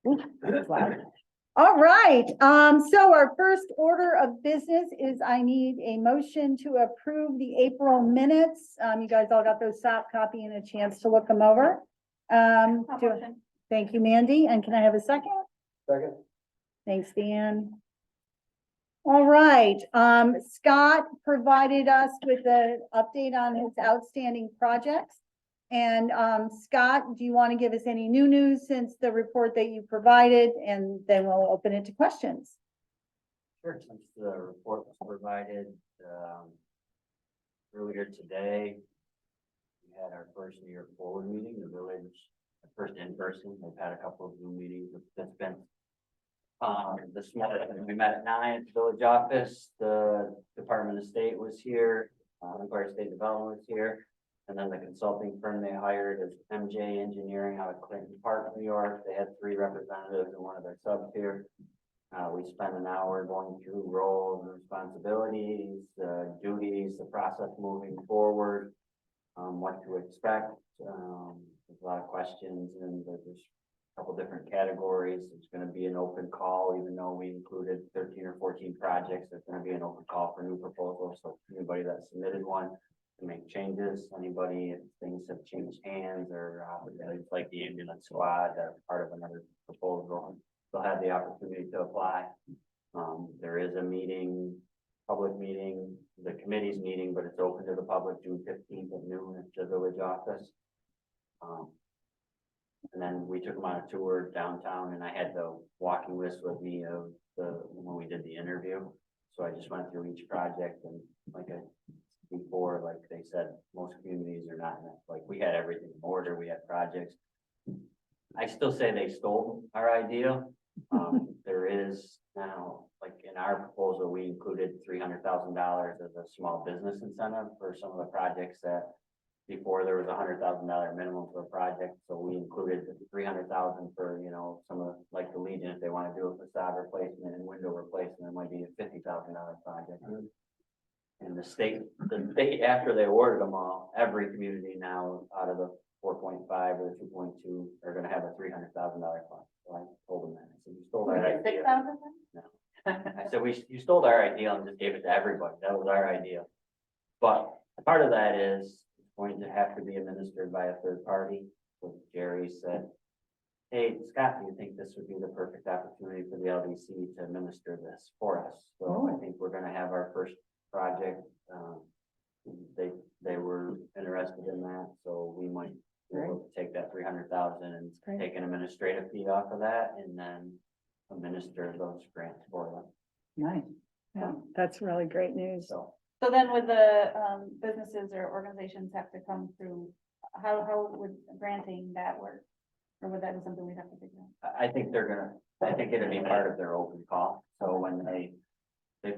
Ooh, that's loud. All right, so our first order of business is I need a motion to approve the April minutes. You guys all got those soft copy and a chance to look them over. Thank you, Mandy, and can I have a second? Second. Thanks, Dan. All right, Scott provided us with an update on his outstanding projects. And Scott, do you want to give us any new news since the report that you provided? And then we'll open it to questions. Sure, since the report was provided earlier today, we had our first New Year forward meeting, the village, the first in person. We've had a couple of Zoom meetings. That's been this morning. We met at 9 at the village office. The Department of State was here. Empire State Development was here. And then the consulting firm they hired is MJ Engineering out of Clinton Park, New York. They had 3 representatives and one of their subs here. We spent an hour going through roles and responsibilities, duties, the process moving forward, what to expect. There's a lot of questions and there's a couple different categories. It's going to be an open call, even though we included 13 or 14 projects. There's going to be an open call for new proposals. So anybody that submitted one to make changes, anybody, if things have changed hands or like the ambulance squad that are part of another proposal, they'll have the opportunity to apply. There is a meeting, public meeting, the committee's meeting, but it's open to the public June 15th at noon at the village office. And then we took them on a tour downtown and I had the walking list with me of when we did the interview. So I just went through each project and before, like they said, most communities are not in that. Like we had everything in order. We had projects. I still say they stole our idea. There is now, like in our proposal, we included $300,000 as a small business incentive for some of the projects that before there was $100,000 minimum for a project. So we included $300,000 for, you know, some of like the Legion, if they want to do a facade replacement and window replacement, it might be a $50,000 project. And the state, after they awarded them all, every community now out of the 4.5 or 2.2 are going to have a $300,000 fund. So I told them that. I said, you stole our idea. No. I said, you stole our idea and just gave it to everybody. That was our idea. But part of that is going to have to be administered by a third party. So Jerry said, hey, Scott, do you think this would be the perfect opportunity for the LDC to administer this for us? So I think we're going to have our first project. They were interested in that, so we might be able to take that $300,000 and take an administrative fee off of that, and then administer those grants for them. Nice. Yeah, that's really great news. So then would the businesses or organizations have to come through? How would granting that work, or would that be something we'd have to figure out? I think it'll be part of their open call. So when they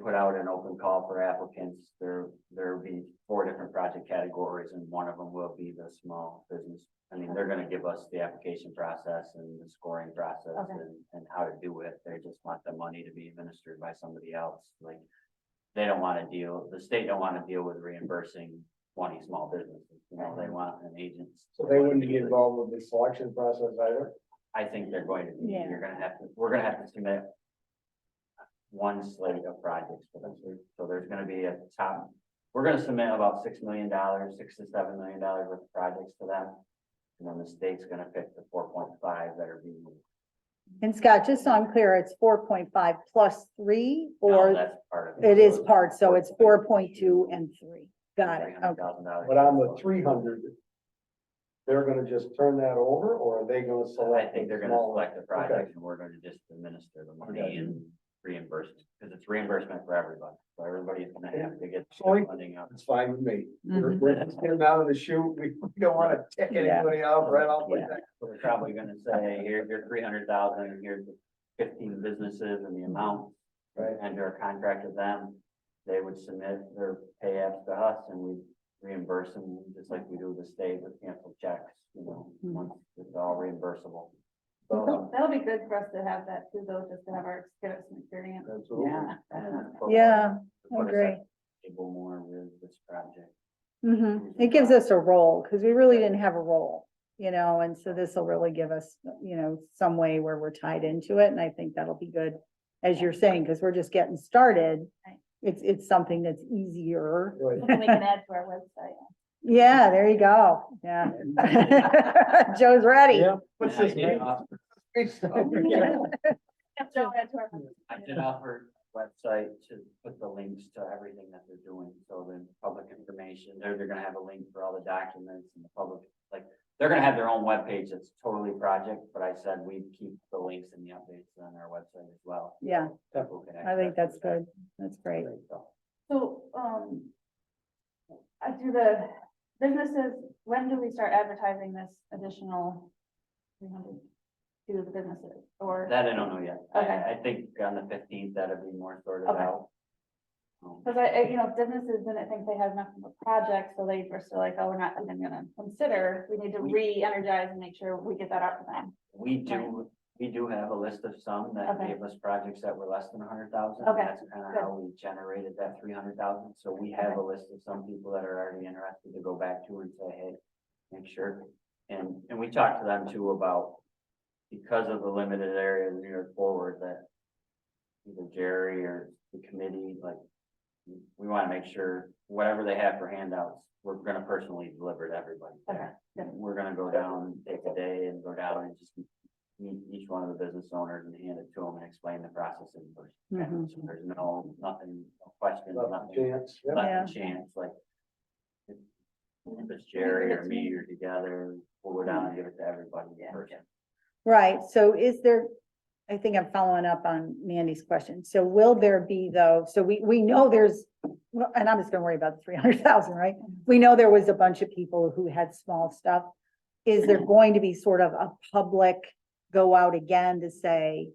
put out an open call for applicants, there'll be 4 different project categories, and one of them will be the small business. I mean, they're going to give us the application process and the scoring process and how to do it. They just want the money to be administered by somebody else. Like they don't want to deal, the state don't want to deal with reimbursing 20 small businesses. You know, they want an agent. So they wouldn't be involved with the selection process either? I think they're going to be. Yeah. We're going to have to submit one slate of projects for them. So there's going to be a top, we're going to submit about $6 million, $6 to $7 million worth of projects to them. And then the state's going to pick the 4.5 that are being moved. And Scott, just so I'm clear, it's 4.5 plus 3, No, or that's part of it. it is part, so it's 4.2 and 3. Got it. Okay. $300,000. But on the 300, they're gonna just turn that over, or are they gonna I select? think they're going to select the project and we're going to just administer the money Okay. and reimbursement, because it's reimbursement for everybody. So everybody's going to have to get Sorry? funding up. It's fine with me. Mhm. We're just getting out of the chute. We don't wanna tick Yeah. anybody off right off like Yeah. that. We're probably going to say, here's your 300,000 and here's the 15 businesses and the amount. Right. Under a contract with them, they would submit their pay apps to us and we reimburse them just like we do with the state with canceled checks, you know, once it's all reimbursable. So, That'll be good for us to have that too, though, just to have get some experience. Absolutely. Yeah, I put us agree. at the table more with this project. It gives us a role, because we really didn't have a role. you know, and so this will really give us, you know, some way where we're tied into it, and I think that'll be good, as you're saying, because we're just getting started. Right. It's something that's easier. Right. Something we can add to our website. Yeah, there you go, yeah. Joe's ready. Yeah. What's this? I did offer- Joe, add to our I did offer website to put the links to everything that they're doing, so then public information, they're gonna have a link for all the documents and the public, like, they're gonna have their own webpage that's totally project, but I said we keep the links and the updates on our website as well. Yeah, People can I think access that's good, that's great. So, So, do the businesses, when do we start advertising this additional 300 to the businesses, or? that I don't know yet. Okay. I think on the 15th, that'll be more sorted Okay. out. Because you know, businesses didn't think they had enough of a project, so they were still like, oh, we're not even gonna consider, we need to re-energize and make sure we get that out for them. We do have a list of some that Okay. gave us projects that were less than 100,000. Okay, That's kind of good. how we generated that 300,000. So we have a list of some people that are already interested to go back to and say, hey, make sure. And we talked to them too about, because of the limited area of New York Forward, that either Jerry or the committee, like, we want to make sure whatever they have for handouts, we're gonna personally deliver to everybody. Okay, good. We're gonna go down, take a day and go down and just meet each one of the business owners and hand it to them and explain the process in person. Mhm. So there's no questions, Left nothing, chance. Yep. left to chance, like. If it's Jerry or me or together, we'll go down and give it to everybody in person. Right, so is there, I think I'm following up on Mandy's question. So will there be though, so we know there's, well, and I'm just gonna worry about the 300,000, right? We know there was a bunch of people who had small stuff. Is there going to be sort of a public go out again to say,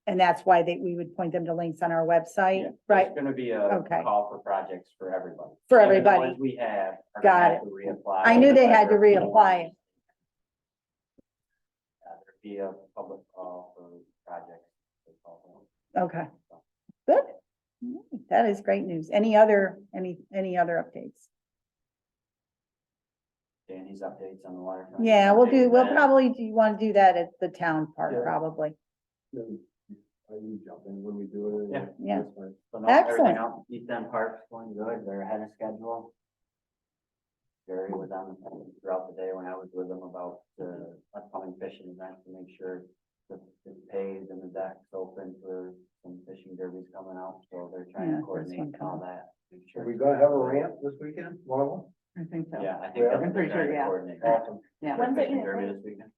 and that's why we would point them to links on our website, Yeah, right? There's gonna be a Okay. call for projects for everybody. For Even the everybody. ones we have. are Got gonna it. have to reapply. I knew they had to reapply. There'd be a public call for projects. they call Okay, good. That is great news. Any other updates? them. Danny's updates on the waterfront. Yeah, we'll Updates. probably, do you want to do that at the town park, Yeah. probably? Then, you jump in when we do it. Yeah. Yeah. That's fine. So no, Excellent. everything else, East End Park's going good, they're ahead of schedule. Jerry was on the phone throughout the day when I was with them about the upcoming fishing event to make sure the paved and the deck's open for some fishing derbies coming out, so they're trying Yeah, to this coordinate one all coming. that. Make Are sure. we gonna have a ramp this weekend, one of them? I think so. Yeah, I think Yeah. that's I'm what pretty they're trying sure, to yeah. coordinate. Awesome. Yeah. When's it Fishing gonna derby be? this weekend.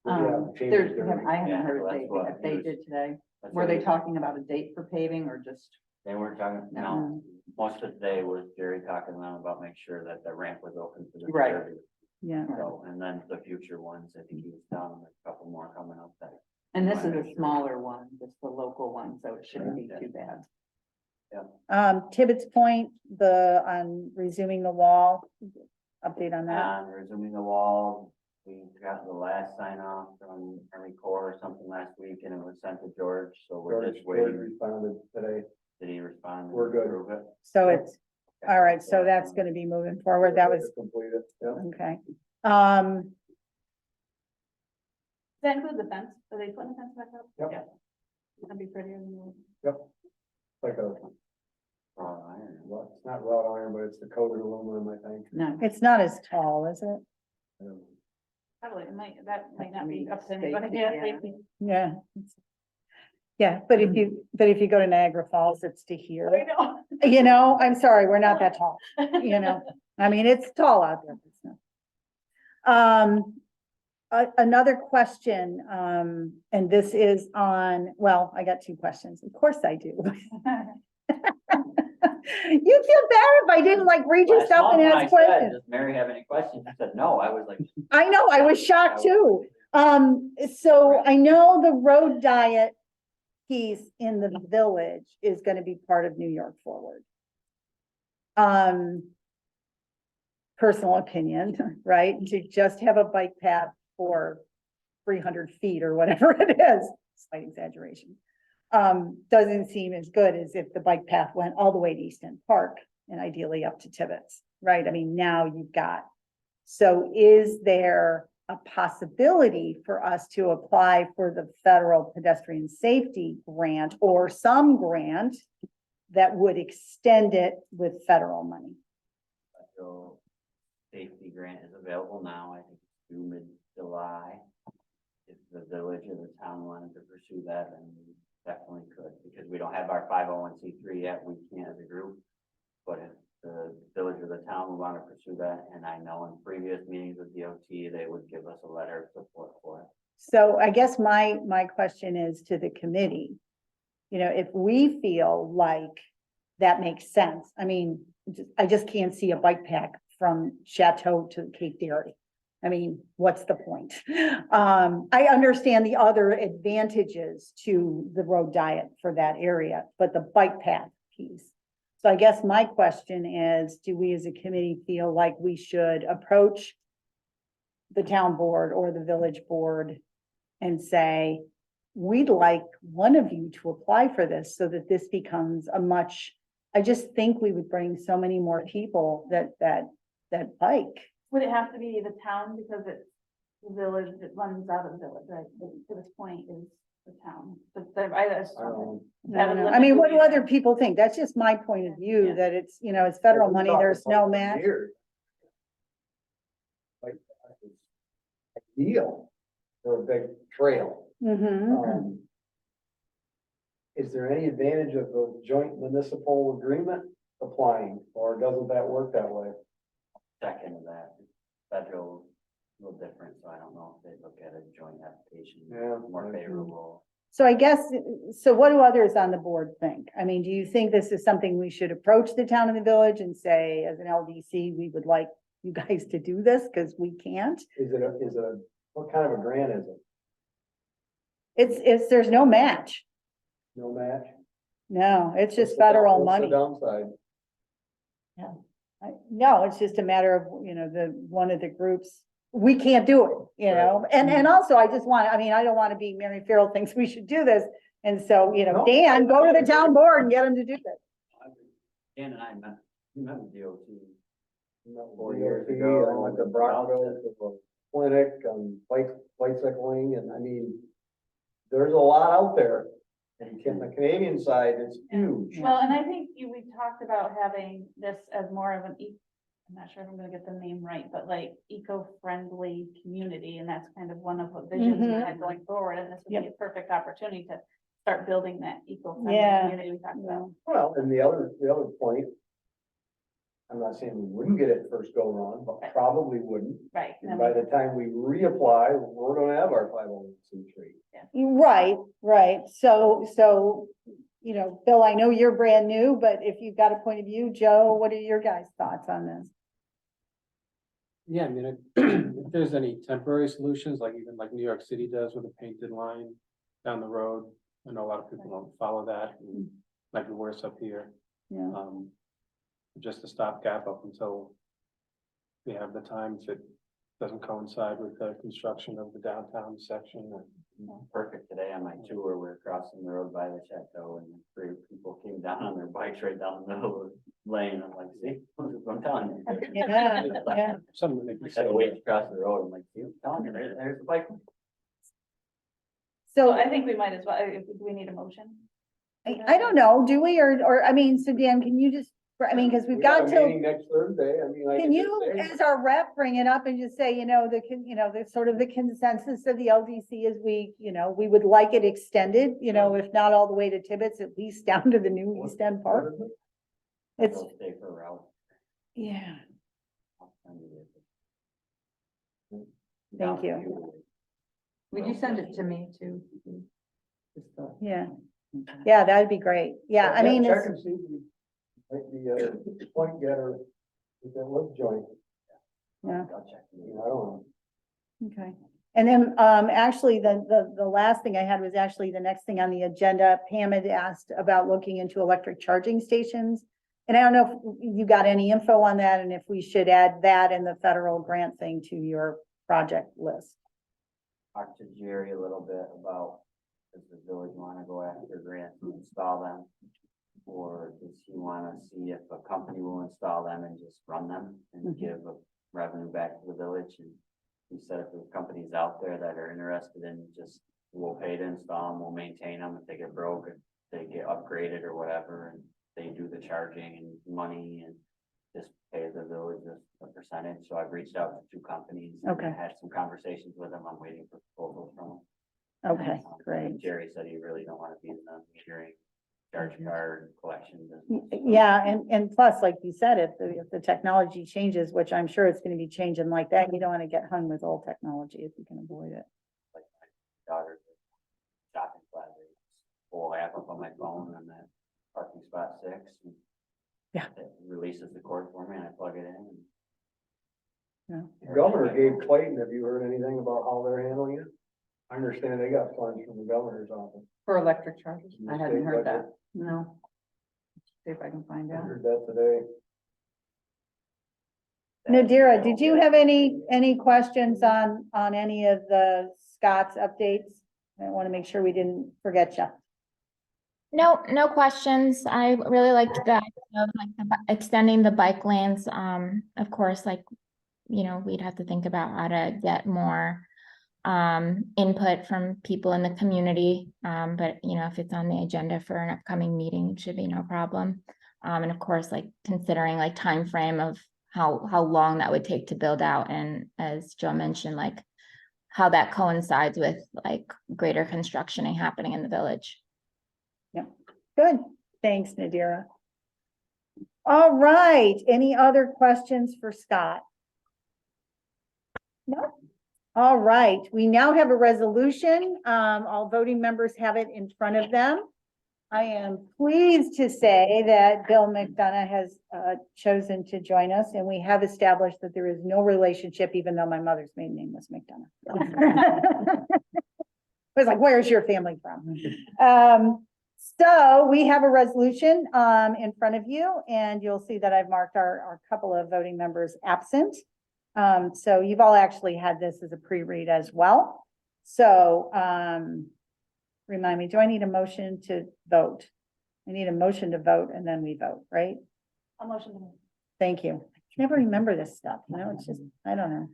Yeah, changes There's, derby. I haven't Yeah, heard so a that's date, what if they he was- did today. That's Were what they he- talking about a date for paving or just? They weren't talking, no, most of the day was Jerry talking to them about make sure that the ramp was open for the Right. derby. Yeah, So, and then the future ones, I think he was telling them there's a couple more coming up that. And this is Wanna a make sure. smaller one, just the local one, so it shouldn't be too bad. Tibbetts Point, on resuming the wall, update on that? And resuming the wall, we got the last sign off from Army Corps or something last week and it was sent to George, so we're George, just George waiting. responded today. Did he respond? We're good. Approve it? So it's, all right, so that's gonna be moving forward, that was, Completed, yeah. okay. Does that include the fence? Are they putting the fence back up? Yep. Yeah. That'd be prettier than the. Yep. Like a, Wrought iron. well, it's not wrought iron, but it's the coated aluminum, I think. No, It's not as tall, is it? Probably, that might not be up to Safety, anybody. yeah. Yeah, safety. Yeah. Yeah, but if you go to Niagara Falls, it's to I here, know. you know, I'm sorry, we're not that tall, you know, I mean, it's tall out there. but it's not. Another question, and this is on, well, I got two questions, of course I do. You feel bad if I didn't like read your Last stuff and month when I ask said, questions. Does Mary have any questions? You said no, I was like. I know, I was shocked too. So I know the road diet piece in the village is gonna be part of New York Forward. Personal opinion, right? To just have a bike path for 300 feet or whatever it is, slight exaggeration. Doesn't seem as good as if the bike path went all the way to East End Park and ideally up to Tibbetts, right? I mean, now you've got, so is there a possibility for us to apply for the federal pedestrian safety grant or some grant that would extend it with federal money. So safety grant is available now, I think it's due mid-July. If the village or the town wanted to pursue that, then we definitely could, because we don't have our 501c3 yet, we can't as a group. But if the village or the town would want to pursue that, and I know in previous meetings with DOT, they would give us a letter of support for it. So I guess my question is to the committee. You know, if we feel like that makes sense, I mean, I just can't see a bike path from Chateau to Cape Dairy. I mean, what's the point? I understand the other advantages to the road diet for that area, but the bike path piece. So I guess my question is, do we as a committee feel like we should approach the town board or the village board and say, we'd like one of you to apply for this so that this becomes a much, I just think we would bring so many more people that bike. Would it have to be the town because it's the village that runs out of the village, right? To this point is the town. But I just- that would I mean, what do limit other people think? That's just my point of view, Yeah. that it's, you know, it's federal money, there's no match. Like, ideal for a big trail. Mhm. Is there any advantage of the joint municipal agreement applying, or doesn't that work that way? Check into that. Federal, a little different, so I don't know if they look at a joint application Yeah. more favorable. So I guess, so what do others on the board think? I mean, do you think this is something we should approach the town and the village and say, as an LDC, we would like you guys to do this because we can't? What kind of a grant is it? There's no match. No match? No, it's just What's the down- federal what's money. the downside? No, it's just a matter of, you know, one of the groups, we can't do it, you know? And also I just want, I mean, I don't want to be Mary Farrell thinks we should do this. And so, you know, No. Dan, go to the town board and get them to do this. Dan and I met with DOT. No, 4 years DOT, ago, I went to Brockville to a clinic on bicycling, and I mean, there's a lot out there. And the Canadian side is huge. Well, and I think we talked about having this as more of I'm not sure if I'm gonna get the name right, but like eco-friendly community, and that's kind of one of the visions we had going forward, and this would be a perfect opportunity to start building that eco-friendly Yeah. community we talked about. Well, and the other point, I'm not saying we wouldn't get it first go around, but probably wouldn't. Right. And by the time we reapply, we're gonna have our 501c3. Right. So, you know, Bill, I know you're brand new, but if you've got a point of view, Joe, what are your guys' thoughts on this? Yeah, I mean, if there's any temporary solutions, like even like New York City does with a painted line down the road, I know a lot of people don't follow that, and might be worse up here. Yeah. Just a stopgap up until we have the time, if it doesn't coincide with the construction of the downtown section. Perfect today on my tour, we're crossing the road by the Chateau and 3 people came down on their bikes right down the middle of the lane. I'm like, see, I'm telling you. Yeah. Something that I had to wait to cross the road. I'm like, see, I'm telling you, there's the bike. So So I think we might as well, do we need a motion? I don't know, do we, or, I mean, so Dan, can you just, I mean, because we've We got a till. meeting next Thursday, I mean, I Can can you, just say, as our rep, bring it up and just say, you know, the sort of the consensus of the LDC is we would like it extended, you know, if not all the way to Tibbetts, at least down to the new East End Park. It's, They'll stay for a route. yeah, I'll send you this. Thank you. Would you send it to me too? yeah. Yeah, that'd be great. Yeah, I mean, check it's, and see if we might be a point getter, if that was joint, yeah, I'll check. you know, I don't know. okay. And then, actually, the last thing I had was actually the next thing on the agenda. Pam had asked about looking into electric charging stations. And I don't know if you got any info on that and if we should add that and the federal grant thing to your project list. Talk to Jerry a little bit about, does the village want to go after grants and install them? Or does he want to see if a company will install them and just run them and give a revenue back to the village? And he said if there's companies out there that are interested in just, we'll pay to install them, we'll maintain them, if they get broke, if they get upgraded or whatever, and they do the charging and money and just pay the village a percentage. So I've reached out to 2 companies. and Okay. Had some conversations with them. I'm waiting for proposals from them. Okay, great. Jerry said he really don't want to be in the metering, charge card collection business. Yeah, and plus, like you said, if the technology changes, which I'm sure it's gonna be changing like that, you don't wanna get hung with old technology if you can avoid it. Like my daughter's shopping plaza, full app up on my phone and that parking spot 6. and Yeah. It releases the cord for me and I plug it in. The Governor gave Clayton, have you heard anything about how they're handling it? I understand they got funds from the governor's office. For electric chargers, In the I hadn't state heard budget. that, no. See if I can find I out. heard that today. Nadira, did you have any questions on any of the Scott's updates? I want to make sure we didn't forget you. No, no questions. I really liked that of like extending the bike lanes. Of course, like, we'd have to think about how to get more input from people in the community. But if it's on the agenda for an upcoming meeting, it should be no problem. And of course, like considering like time frame of how long that would take to build out, and as Joe mentioned, like how that coincides with like greater construction happening in the village. Good. Thanks, Nadira. All right. Any other questions for Scott? No? All right. We now have a resolution. All voting members have it in front of them. I am pleased to say that Bill McDonough has chosen to join us, and we have established that there is no relationship, even though my mother's maiden name was McDonough. I was like, where's your family from? So we have a resolution in front of you, and you'll see that I've marked our couple of voting members absent. So you've all actually had this as a pre-read as well. So remind me, do I need a motion to vote? I need a motion to vote and then we vote, right? A motion to move. Thank you. I can never remember this stuff, it's just, I don't know.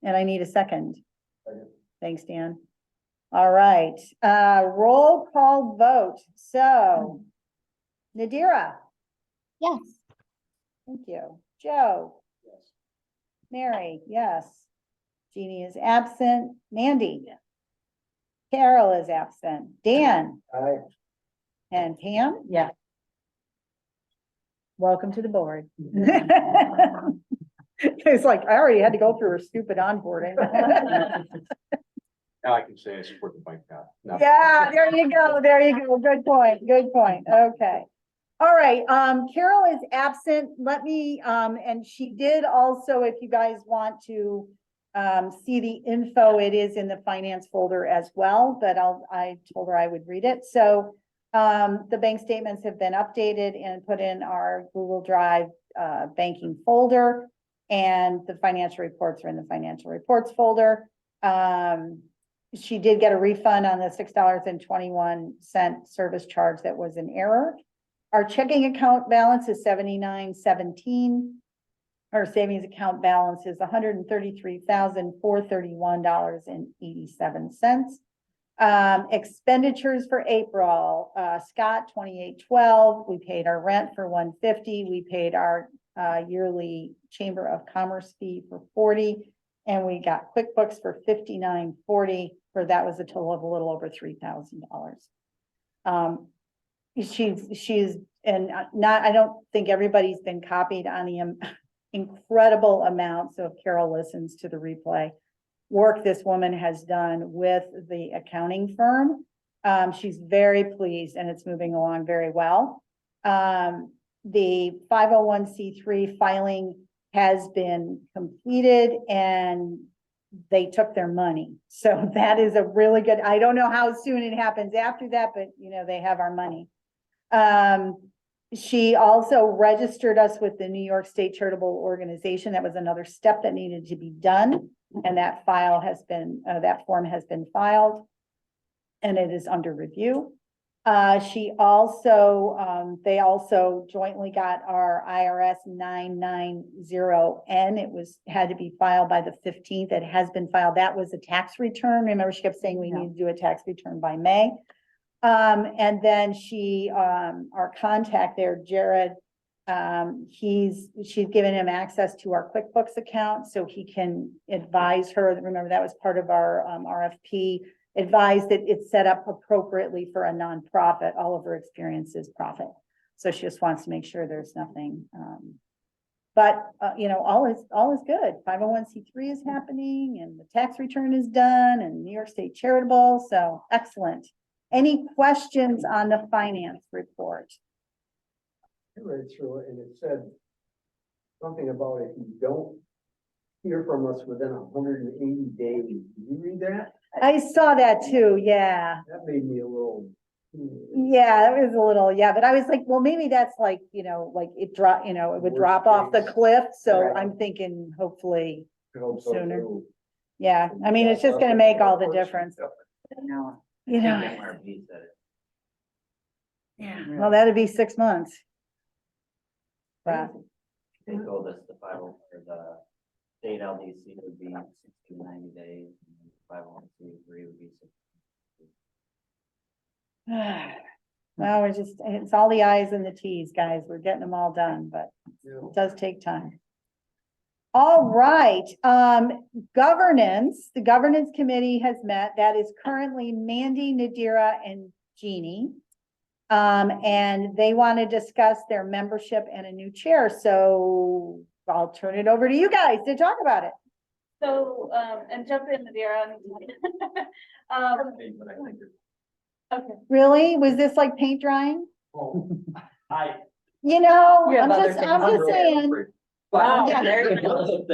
And I need a second. Second. Thanks, Dan. All right, roll call vote. So Nadira, Yes. thank you. Joe, Yes. Mary, yes. Jeannie is absent. Mandy. Carol is absent. Dan Aye. and Pam. Yeah. Welcome to the board. It's like, I already had to go through her stupid onboarding. Now I can say I support the bike path. No. Yeah, there you go. There you go. Good point. Good point. Okay. All right. Carol is absent. Let me, and she did also, if you guys want to see the info, it is in the finance folder as well, but I told her I would read it. So the bank statements have been updated and put in our Google Drive banking folder, and the financial reports are in the financial reports folder. She did get a refund on the $6.21 service charge that was in error. Our checking account balance is $79.17. Our savings account balance is $133,431.87. Expenditures for April, Scott, $28.12. We paid our rent for $150. We paid our yearly Chamber of Commerce fee for $40. And we got QuickBooks for $59.40, that was a total of a little over $3,000. She's, and I don't think everybody's been copied on the incredible amount. So if Carol listens to the replay, work this woman has done with the accounting firm. She's very pleased and it's moving along very well. The 501c3 filing has been completed and they took their money. So that is a really good, I don't know how soon it happens after that, but they have our money. She also registered us with the New York State Charitable Organization. That was another step that needed to be done. And that file has been, that form has been filed and it is under review. She also, they also jointly got our IRS 990N. It had to be filed by the 15th. It has been filed. That was a tax return. Remember, she kept saying we Yeah. need to do a tax return by May. And then our contact there, Jared, she's given him access to our QuickBooks account so he can advise her. Remember, that was part of our RFP, advise that it's set up appropriately for a nonprofit. All of her experience is profit. So she just wants to make sure there's nothing, but all is good. 501c3 is happening and the tax return is done and New York State charitable. So excellent. Any questions on the finance report? I read through it and it said something about if you don't hear from us within 180 days. Did you read that? I saw that too. Yeah. That made me a little. Yeah, that was a little, yeah, but I was like, well, maybe that's like, like it it would drop off the Worst case. cliff. So Right. I'm thinking hopefully, I hope so, Sooner. too. yeah, I mean, it's just gonna make all the difference, No. you know. MRB said it. Yeah, well, that'd be 6 months. But, They told us the the state LDC would be 60 to 90 days, and 501c3 would be 60. well, it's all the I's and the T's, guys. We're getting them all done, but Yeah. it does take time. All right, governance, the governance committee has met. That is currently Mandy, Nadira, and Jeannie. And they want to discuss their membership and a new chair. So I'll turn it over to you guys to talk about it. So, and jump in, Nadira. Okay. Really? Was this like paint drying? Hi. You know, You have I'm other just, things I'm to just do. saying. Wow, Yeah. there you One go. of the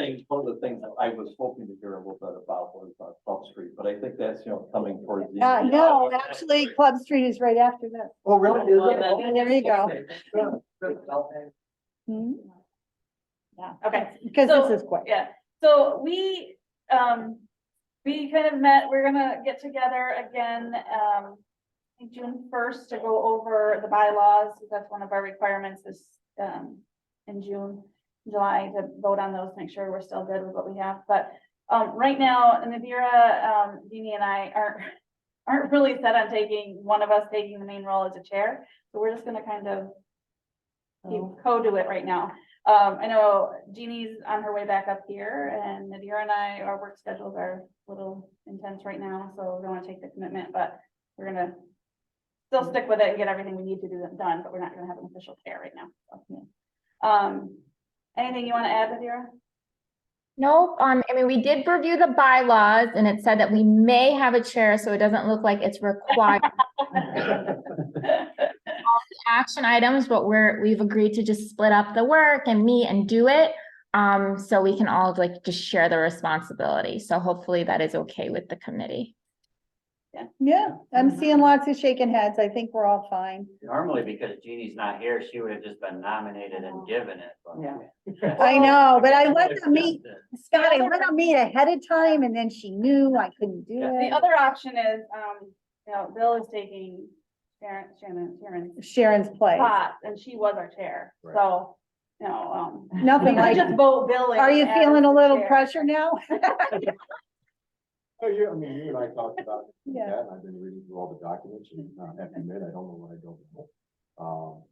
things that I was hoping to hear a little bit about was Club Street, but I think that's, coming towards the. No, actually, Club Street is right after this. Oh, really? Is Well, it? then- There you go. Good. Hmm? Yeah. Okay. Because So, this is quick. Yeah, so we kind of met, we're gonna get together again, I think June 1st to go over the bylaws. That's one of our requirements is, in July to vote on those, make sure we're still good with what we have. But, right now, Nadira, Jeannie and I aren't really set on one of us taking the main role as a chair. So we're just gonna kind of co-do it right now. I know Jeannie's on her way back up here and Nadira and our work schedules are a little intense right now, so we don't want to take the commitment, but we're gonna still stick with it and get everything we need to do done, but we're not gonna have an official chair right now. So, anything you want to add, Nadira? No, I mean, we did review the bylaws and it said that we may have a chair, so it doesn't look like it's required action items, but we've agreed to just split up the work and meet and do it. So we can all just share the responsibility. So hopefully that is okay with the committee. Yeah, I'm seeing lots of shaking heads. I think we're all fine. Normally, because Jeannie's not here, she would have just been nominated and given it. but- Yeah. I know, but I let them meet, Scott, I let them meet ahead of time and then she knew I couldn't do The it. other option is, Bill is taking Sharon's Sharon's place. spot, and she was our chair, Right. so, Nothing we like, just vote Bill in are you as feeling a the little chair. pressure now? Oh, you and I talked about Yeah. that, and I've been reading through all the documents, and I have to admit, I don't know what I don't know.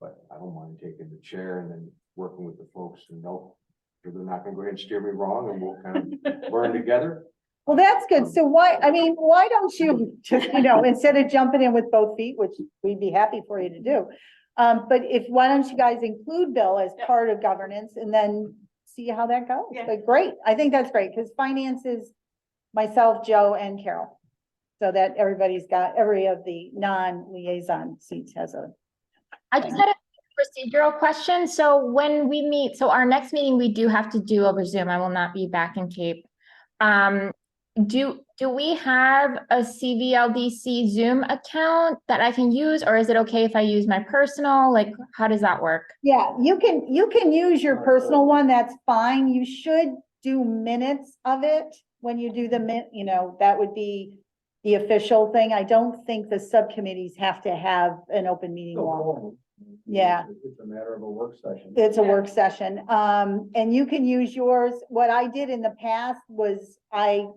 But I don't mind taking the chair and then working with the folks and know they're not gonna go ahead and steer me wrong, and we'll kind of learn together. Well, that's good. So why don't you just, instead of jumping in with both feet, which we'd be happy for you to do. But why don't you guys include Bill as Yep. part of governance and then see how that goes? Yeah. But great. I think that's great because finance is myself, Joe, and Carol. So that everybody's got, every of the non-liaison seats has a. I just had a procedural question. So when we meet, so our next meeting, we do have to do over Zoom. I will not be back in Cape. Do we have a CVLDC Zoom account that I can use, or is it okay if I use my personal? How does that work? Yeah, you can use your personal one. That's fine. You should do minutes of it when you do that would be the official thing. I don't think the subcommittees have to have an open meeting No law. problem. Yeah. It's a matter of a work session. It's a work session. And you can use yours. What I did in the past was I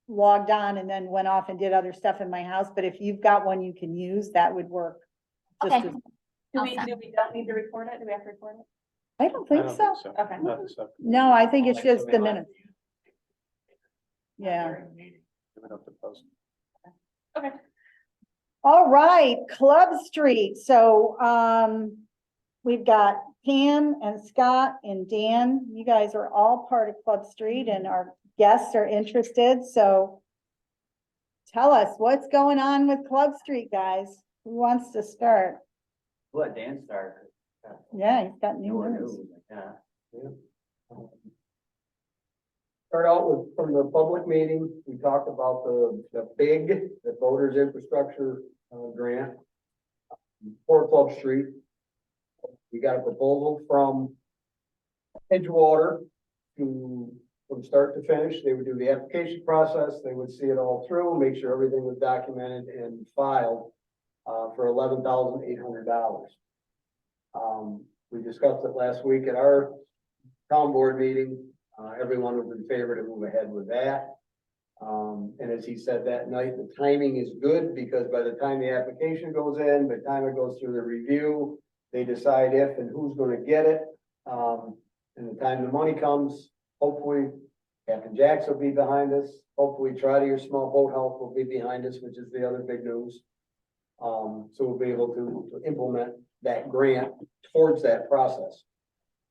logged on and then went off and did other stuff in my house. But if you've got one you can use, that would work. just Okay. as- Do we don't need to record it? Do we have to record it? I don't I think don't so. think Okay. Not the sub- No, I think it's Like just somebody the will have minutes. to use it. Yeah. During the meeting. give it up to post. Okay. All right, Club Street. So, we've got Pam and Scott and Dan. You guys are all part of Club Street and our guests are interested, so tell us what's going on with Club Street, guys. Who wants to start? Let Dan start. Yeah, he's got new Newer news. news, yeah. Start out with, from the public meeting, we talked about the voters infrastructure, grant for Club Street. We got a proposal from Edgewater to, from start to finish, they would do the application process, they would see it all through, make sure everything was documented and filed, for $11,800. We discussed it last week at our town board meeting. Everyone was in favor to move ahead with that. And as he said that night, the timing is good because by the time the application goes in, by the time it goes through the review, they decide if and who's gonna get it. And the time the money comes, hopefully Captain Jacks will be behind us. Hopefully Try to Your Small Boathouse will be behind us, which is the other big news. So we'll be able to implement that grant towards that process.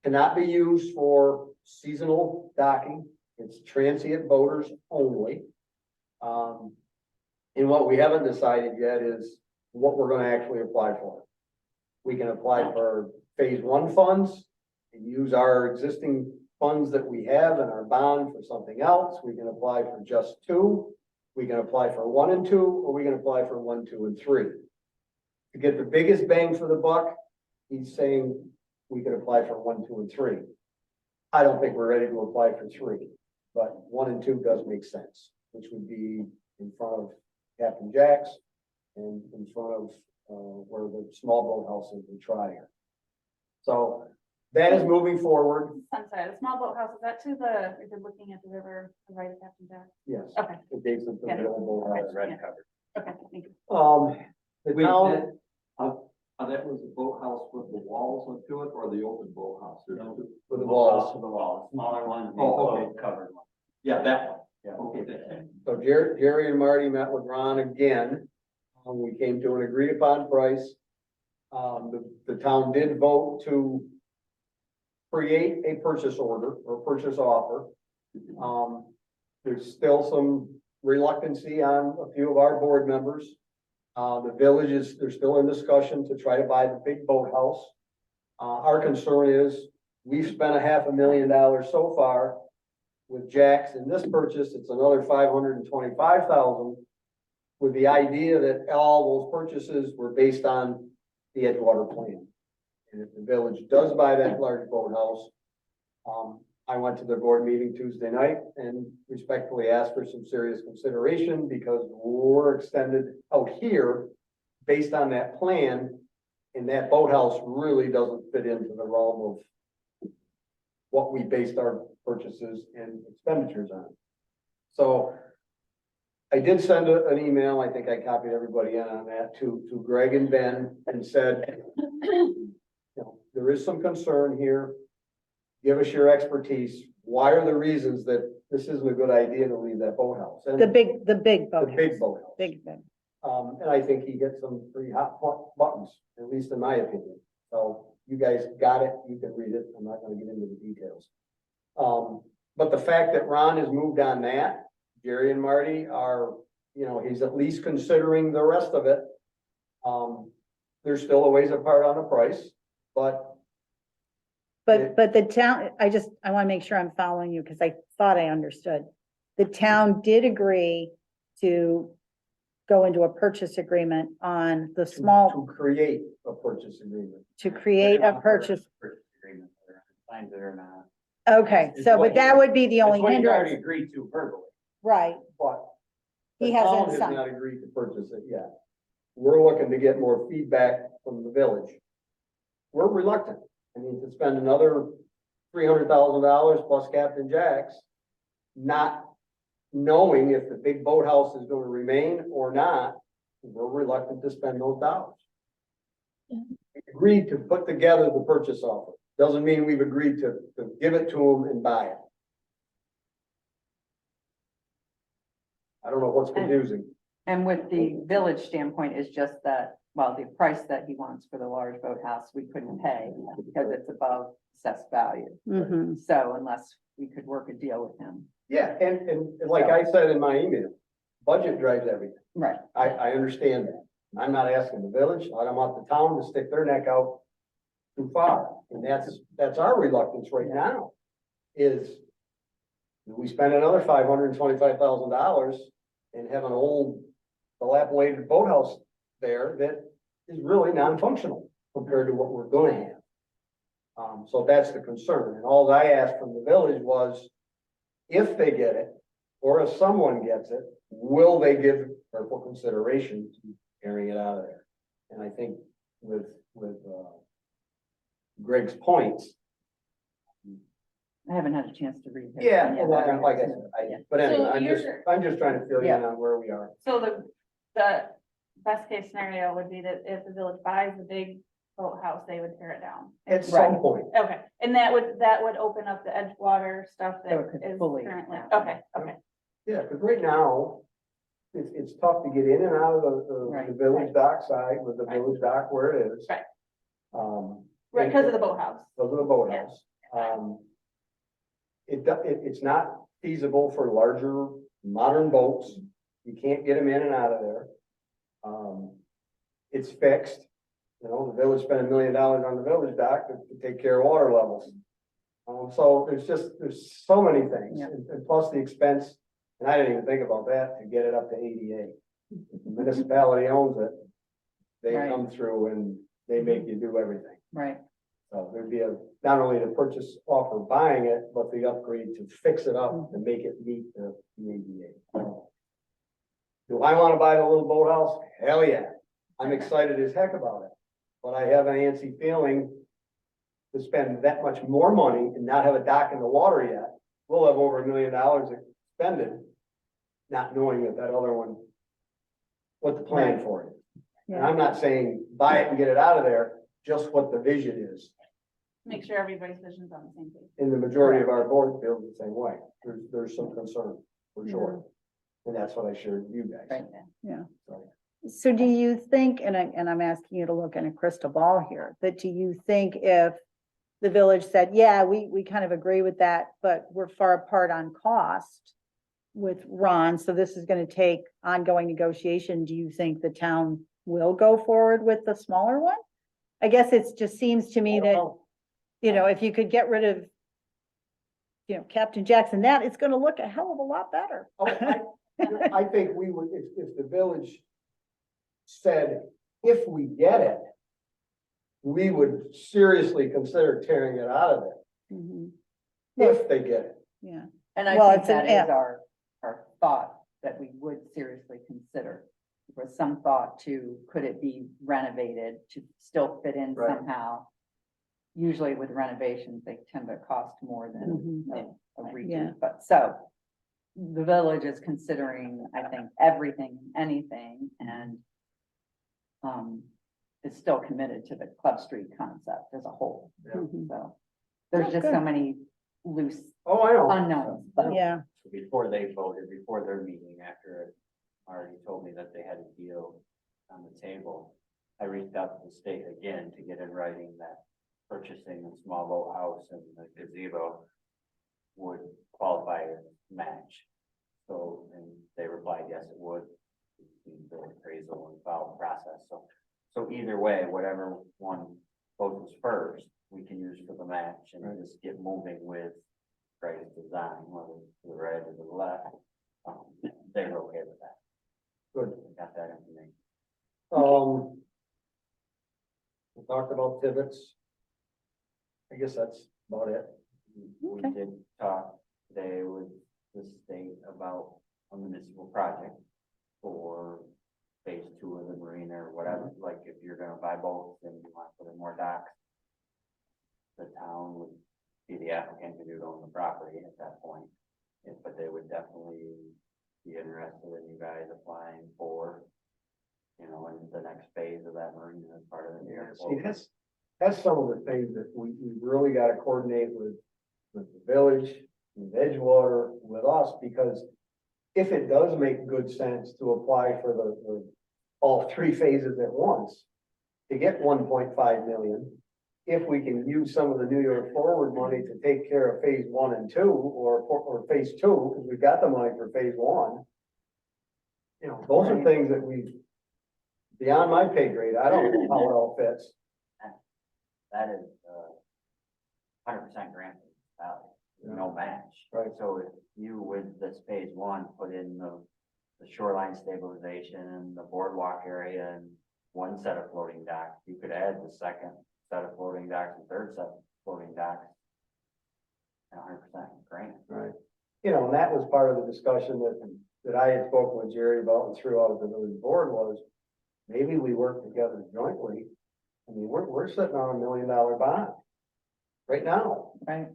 Cannot be used for seasonal docking. It's transient boaters only. And what we haven't decided yet is what we're gonna actually apply for. We can apply for phase one funds and use our existing funds that we have in our bond for something else. We can apply for just two. We can apply for 1 and 2, or we can apply for 1, 2, and 3. To get the biggest bang for the buck, he's saying we could apply for 1, 2, and 3. I don't think we're ready to apply for 3, but 1 and 2 does make sense, which would be in front of Captain Jack's and in front of, where the small boathouse is, the Trier. So that is moving forward, I'm sorry, the small boathouse, is that to the, if you're looking at the river, the right of Captain Jack? yes. Okay, Adjacent to the old boathouse. Red covered. okay, thank you. The Wait, town, that was the boathouse with the walls onto it or the open boathouse? There's two- with the walls. To the wall, smaller one, Oh, okay. covered one. Yeah, that one. Yeah. Okay, that, So Jerry and Marty met with Ron again. We came to an agreed upon price. The town did vote to create a purchase order or purchase offer. There's still some reluctancy on a few of our board members. The village is, they're still in discussion to try to buy the big boathouse. Our concern is, we've spent $500,000 so far with Jack's. In this purchase, it's another $525,000, with the idea that all those purchases were based on the Edgewater plan. And if the village does buy that large boathouse, I went to the board meeting Tuesday night and respectfully asked for some serious consideration because we're extended out here based on that plan. And that boathouse really doesn't fit into the realm of what we based our purchases and expenditures on. So I did send an email, I think I copied everybody in on that, to Greg and Ben and said, you know, there is some concern here. Give us your expertise. Why are the reasons that this isn't a good idea to leave that boathouse? And The big the big boat. boathouse. Big. And I think he hit some pretty hot buttons, at least in my opinion. So you guys got it, you can read it. I'm not gonna get into the details. But the fact that Ron has moved on that, Jerry and Marty are, you know, he's at least considering the rest of it. There's still a ways apart on the price, but But the town, I want to make sure I'm following you because I thought I understood. The town did agree to go into a purchase agreement on the small, to create a purchase agreement. to create a purchase. Purchase agreement, whether I signed it or not. Okay, It's so, what but that would be the It's only what you already hindrance, agreed to verbally. right? But He The town hasn't has signed. not agreed to purchase it yet. We're looking to get more feedback from the village. We're reluctant, I mean, to spend another $300,000 plus Captain Jack's, not knowing if the big boathouse is gonna remain or not, we're reluctant to spend those dollars. Yeah. We agreed to put together the purchase offer, doesn't mean we've agreed to give it to them and buy it. I don't know what's confusing. And with the village standpoint is just that, well, the price that he wants for the large boathouse, we couldn't pay because it's above assessed value. Mhm. So unless we could work a deal with him. Yeah, and like I said in my email, budget drives everything. Right. I understand that. I'm not asking the village, I don't want the town to stick their neck out too far. And that's our reluctance right now, is do we spend another $525,000 and have an old dilapidated boathouse there that is really non-functional compared to what we're gonna have. So that's the concern. And all I asked from the village was, if they get it, or if someone gets it, will they give careful consideration to carrying it out of there? And I think with Greg's points. I haven't had a chance to read. it. Yeah, and like I said, Yeah. but anyway, So I'm just trying to fill you in Yeah. on where we are. So the best case scenario would be that if the village buys the big boathouse, they would tear it down. At some point, Okay, and that would open up the Edgewater stuff So that it could is fully currently, happen. okay. yeah, because right now, it's tough to get in and out of the Right, village dock side with the Right. village dock where it is. Right. Um. Right, because of the boathouse. Because of the boathouse. It's not feasible for larger modern boats. You can't get them in and out of there. It's fixed. You know, the village spent $1 million on the village dock to take care of water levels. So there's so many things, Yeah. and plus the expense, and I didn't even think about that, to get it up to ADA. The municipality owns it. They Right. come through and they make you do everything. Right. So there'd be not only the purchase offer buying it, but the upgrade to fix it up and make it meet the ADA. Do I want to buy the little boathouse? Hell yeah. I'm excited as heck about it. But I have an antsy feeling to spend that much more money and not have a dock in the water yet. We'll have over $1 million expended, not knowing that other one, what the plan for it is. And I'm not saying buy it and get it out of there, just what the vision is. Make sure everybody's vision's on the same page. And the majority of our board feels the same way. There's some concern, for sure. And that's what I shared with you guys. Right. Yeah. So, So do you think, and I'm asking you to look in a crystal ball here, but do you think if the village said, yeah, we kind of agree with that, but we're far apart on cost with Ron, so this is gonna take ongoing negotiation, do you think the town will go forward with the smaller one? I guess it just seems to me that, if you could get rid of Captain Jackson, that it's gonna look a hell of a lot better. Oh, I think we would, if the village said, if we get it, we would seriously consider tearing it out of there, Mhm. if they get it. Yeah, And I Well, think it's an that if. is our thought that we would seriously consider. There was some thought to, could it be renovated to still fit in Right. somehow? Usually with renovations, they tend to cost more than Mhm. a redo, Yeah. but so. The village is considering, I think, everything, and anything, and. Is still committed to the Club Street concept as a whole, Mhm. so. There's Oh, just good. so many loose Oh, I know. unknowns, but yeah, So before they voted, before their meeting, after already told me that they had a deal on the table, I reached out to the state again to get in writing that purchasing a small boathouse and the gazebo would qualify as match. So, and they replied, yes, it would. The appraisal and follow the process. So either way, whatever one goes first, we can use for the match and just get moving with greatest design, whether it's to the right or to the left. They were okay with that. Good. We got that information. We talked about pivots. I guess that's about it. We did talk today with the state about a municipal project. whatever, like if you're gonna buy both and you want to put in more docks, the town would be the applicant because you'd own the property at that point. But they would definitely be interested in you guys applying for, you know, in the next phase of that marina as part of the New York. See, that's some of the things that we really gotta coordinate with the village, with Edgewater, with us, because if it does make good sense to apply for the all three phases at once, to get 1.5 million, if we can use some of the New York Forward money to take care of phase 1 and 2, or phase 2, because we've got the money for phase 1. You know, those are things that beyond my pay grade, I don't know how it all fits. That is, 100% grant value, no match. Right. So if you with this phase 1, put in the shoreline stabilization and the boardwalk area and one set of floating docks, you could add the second set of floating docks and third set of floating docks. 100% grant. Right. You know, and that was part of the discussion that I had spoken with Jerry about and threw out at the village board was, maybe we work together jointly. I mean, we're sitting on $1 million bond right now. Right.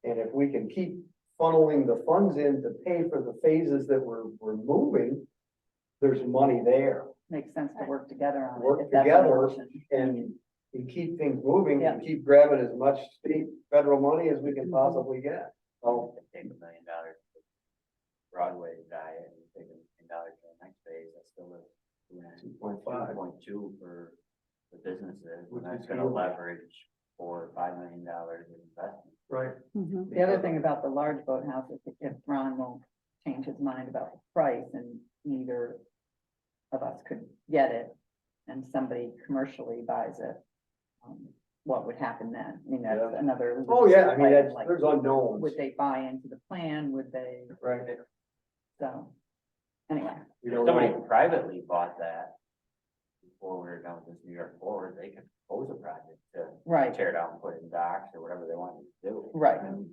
And if we can keep funneling the funds in to pay for the phases that we're moving, there's money there. Makes sense to work together on it. Work if that's an together option. and keep things moving Yeah. and keep grabbing as much state, federal money as we can possibly get. So, Take $1 million for Broadway diet and take $1 million for the next phase, that's still a 2.5. 2.2 for the businesses, Which and that's is gonna good. leverage $4 or $5 million in investment. right. Mhm. The other thing about the large boathouse is if Ron won't change his mind about the price and neither of us could get it and somebody commercially buys it, what would happen then? I mean, that's Yeah. another. Oh, yeah, I mean, item, that's, like, there's unknowns. Would they buy into the plan? Would they? Right. So, anyway, We If don't somebody know. privately bought that before we were done with this New York Forward, they could propose a project to right, tear it out and put in docks or whatever they want to do. Right. And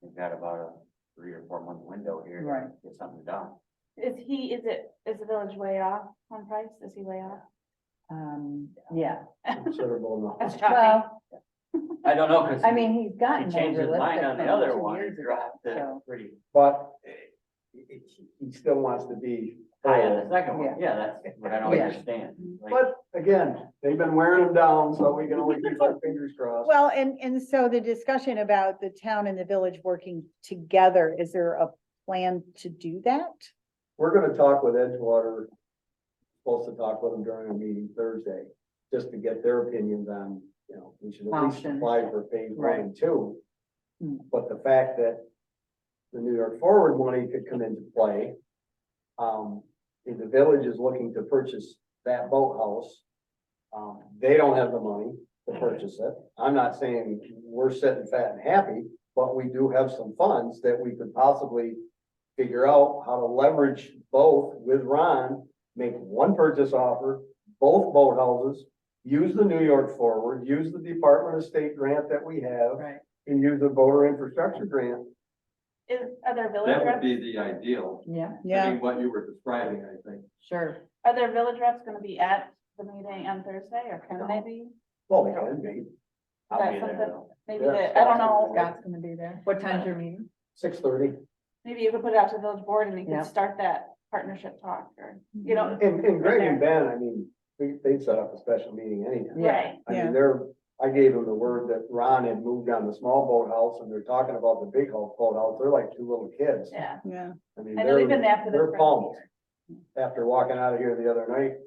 we've got about a 3 or 4 month window here Right. to get something done. Is the village way off on price? Is he way off? yeah. Considerable amount. That's shocking. Well, I don't know, cause I mean, he's he gotten more changed his mind realistic on the from other 2 one, years and ago, dropped it so. pretty But he still wants to be. high on the second Yeah. one, yeah, that's what I don't Yeah. understand. Like, But again, they've been wearing them down, so we can only keep our fingers crossed. Well, and so the discussion about the town and the village working together, is there a plan to do that? We're gonna talk with Edgewater, supposed to talk with them during a meeting Thursday, just to get their opinions on, you know, we should at least Options. apply for phase 1 Right. and 2. Hmm. But the fact that the New York Forward money could come into play, if the village is looking to purchase that boathouse, they don't have the money to purchase it. I'm not saying we're sitting fat and happy, but we do have some funds that we could possibly figure out how to leverage both with Ron, make one purchase offer, both boathouses, use the New York Forward, use the Department of State grant that we have, Right. and use the voter infrastructure grant. Are there village That would reps, be the ideal. Yeah, I mean, what you were describing, I think. sure. are there village reps gonna be at the meeting on Thursday, or can they be? Well, they can be. I'll Is be that there something- though. Maybe Yeah, I don't know, Scott's gonna be there. What time's your meeting? 6:30. maybe you could put it out to the village board and you Yeah. could start that partnership talk, or, you know. And Greg and Ben, I mean, they set up a special meeting anyhow. Yeah. Right, I Yeah. mean, I gave them the word that Ron had moved on the small boathouse and they're talking about the big boathouse. They're like 2 little kids. yeah. Yeah. I mean, I know they've been after this they're for a pumped year. after walking out of here the other night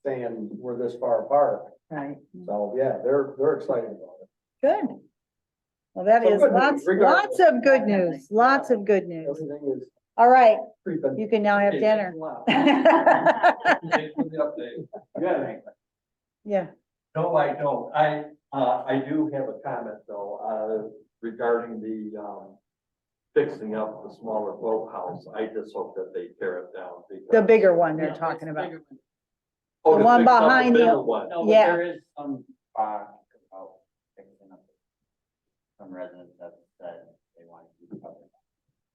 saying we're this far apart. Right. So, yeah, they're excited about it. Good. Well, that So is good news, lots regardless. of good news, lots of good news. Everything is All right, creeping. you can now have Okay, dinner. Thanks for the update. Yeah. Yeah, No, I don't. I do have a comment though, regarding the, fixing up the smaller boathouse. I just hope that they tear it down. the because- bigger one they're talking about. Oh, the to one fix up behind the- bigger one. No, but Yeah. there is some talk about fixing up. Some residents have said they want to keep it covered.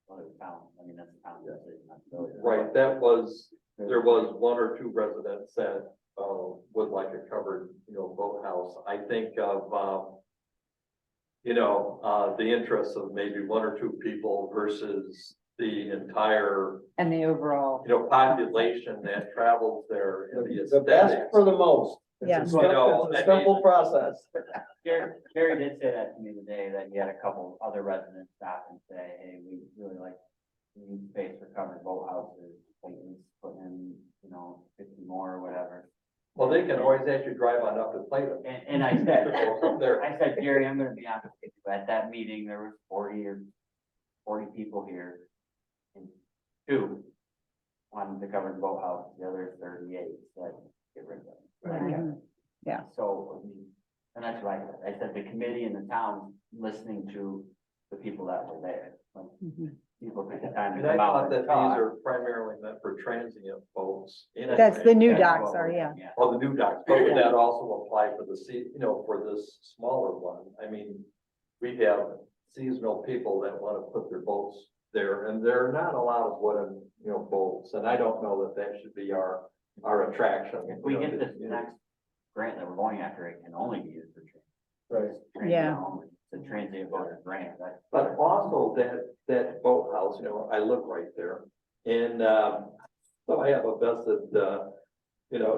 Well, the town, I mean, that's the town decision, not the village. Right, there was 1 or 2 residents that would like a covered, boathouse. I think of, the interests of maybe one or two people versus the entire, And the overall, population that travels there and the The best aesthetics. for the most. Yeah. It's a simple process. Gary did say that to me today, that he had a couple other residents stop and say, hey, we really like, we need space for covered boathouses, Clayton's putting in, 50 more or whatever. Well, they can always actually drive on up and play them. And I said, From there. I said, Gary, I'm gonna be honest with you, at that meeting, there was 40 people here. And 2 wanted the covered boathouse, the other 38 said, get rid of it. Yeah. So, I mean, and that's why I said the committee and the town listening to the people that were there. Like, people took the time to And I come out thought and that these talk. are primarily meant for transient boats. That's the new That's docks what are, we're yeah. doing, Well, the new docks, but would that also apply for for this smaller one? I mean, we have seasonal people that want to put their boats there, and there are not a lot of wooden, boats, and I don't know that that should be our attraction. If we get this next grant that we're going after, it can only be used for Right. Yeah. The transient voter grant, that. But also that boathouse, I live right there, and, so I have a vested,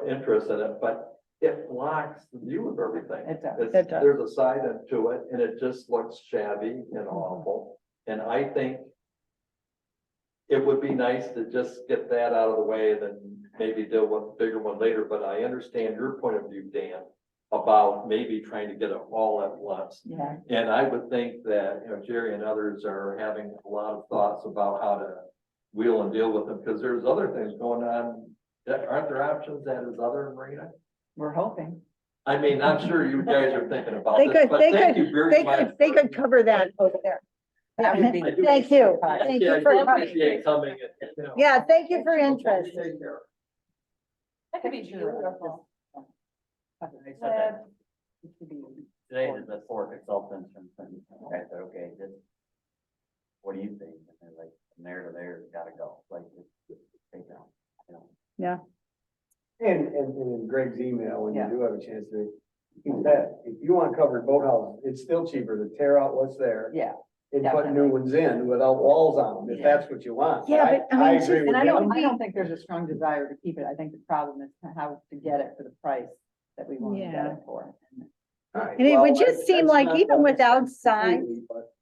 interest in it, but it blocks the view of everything. it does. It's- It does. There's a side end to it, and it just looks shabby and awful, and I think it would be nice to just get that out of the way, then maybe deal with the bigger one later, but I understand your point of view, Dan, about maybe trying to get it all at once. Yeah, And I would think that, Jerry and others are having a lot of thoughts about how to wheel and deal with them, because there's other things going on. Aren't there options at his other marina? we're hoping. I mean, I'm sure you guys are thinking about They this, could, but they thank could, you very they much. could, they could cover that over there. That would be- I do Thank you. appreciate it. Thank Yeah, you I for do coming. appreciate coming and, Yeah, thank you for interest. Take care. That could be Picture of beautiful. I said that It should be- today to the 4 consultants from Clinton. I said, okay, what do you think? And they're like, from there to there, it's gotta go, like, just take it out, Yeah, And in Greg's email, when you Yeah. do have a chance to, he said, if you want covered boathouse, it's still cheaper to tear out what's there Yeah, and put new definitely. ones in without walls on them, if Yeah. that's what you want. Yeah, but I mean, agree just- with and I him. don't think there's a strong desire to keep it. I think the problem is how to get it for the price that we want to get Yeah. it for. All right, And it would well, just seem that's like not even done without signs- completely, but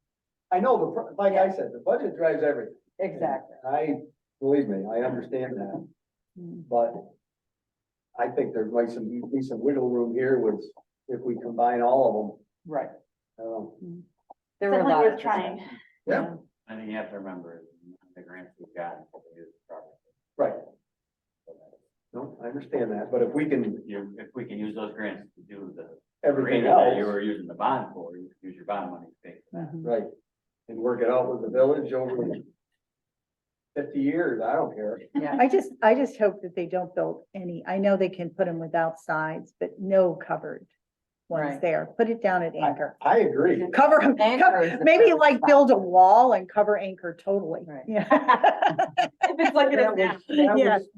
I know like I said, the budget drives everything. Exactly. Believe me, I understand that, but I think there might be some wiggle room here with, if we combine all of them. Right. There were a Definitely lot worth of trying. discussions. Yeah. I think you have to remember, the grants we've gotten, for the use of property. Right. No, I understand that, but if we can, If we can use those grants to do the everything arena that you else, were using the bond for, you could use your bond money to pay for that. right, and work it out with the village over 50 years, I don't care. Yeah, I just hope that they don't build any, I know they can put them without sides, but no covered ones Right. there. Put it down at anchor. I agree. Cover them, Anchor is the maybe perfect like spot. build a wall and cover anchor totally. Right. Yeah. If it's like it is That now. was- that Yeah. was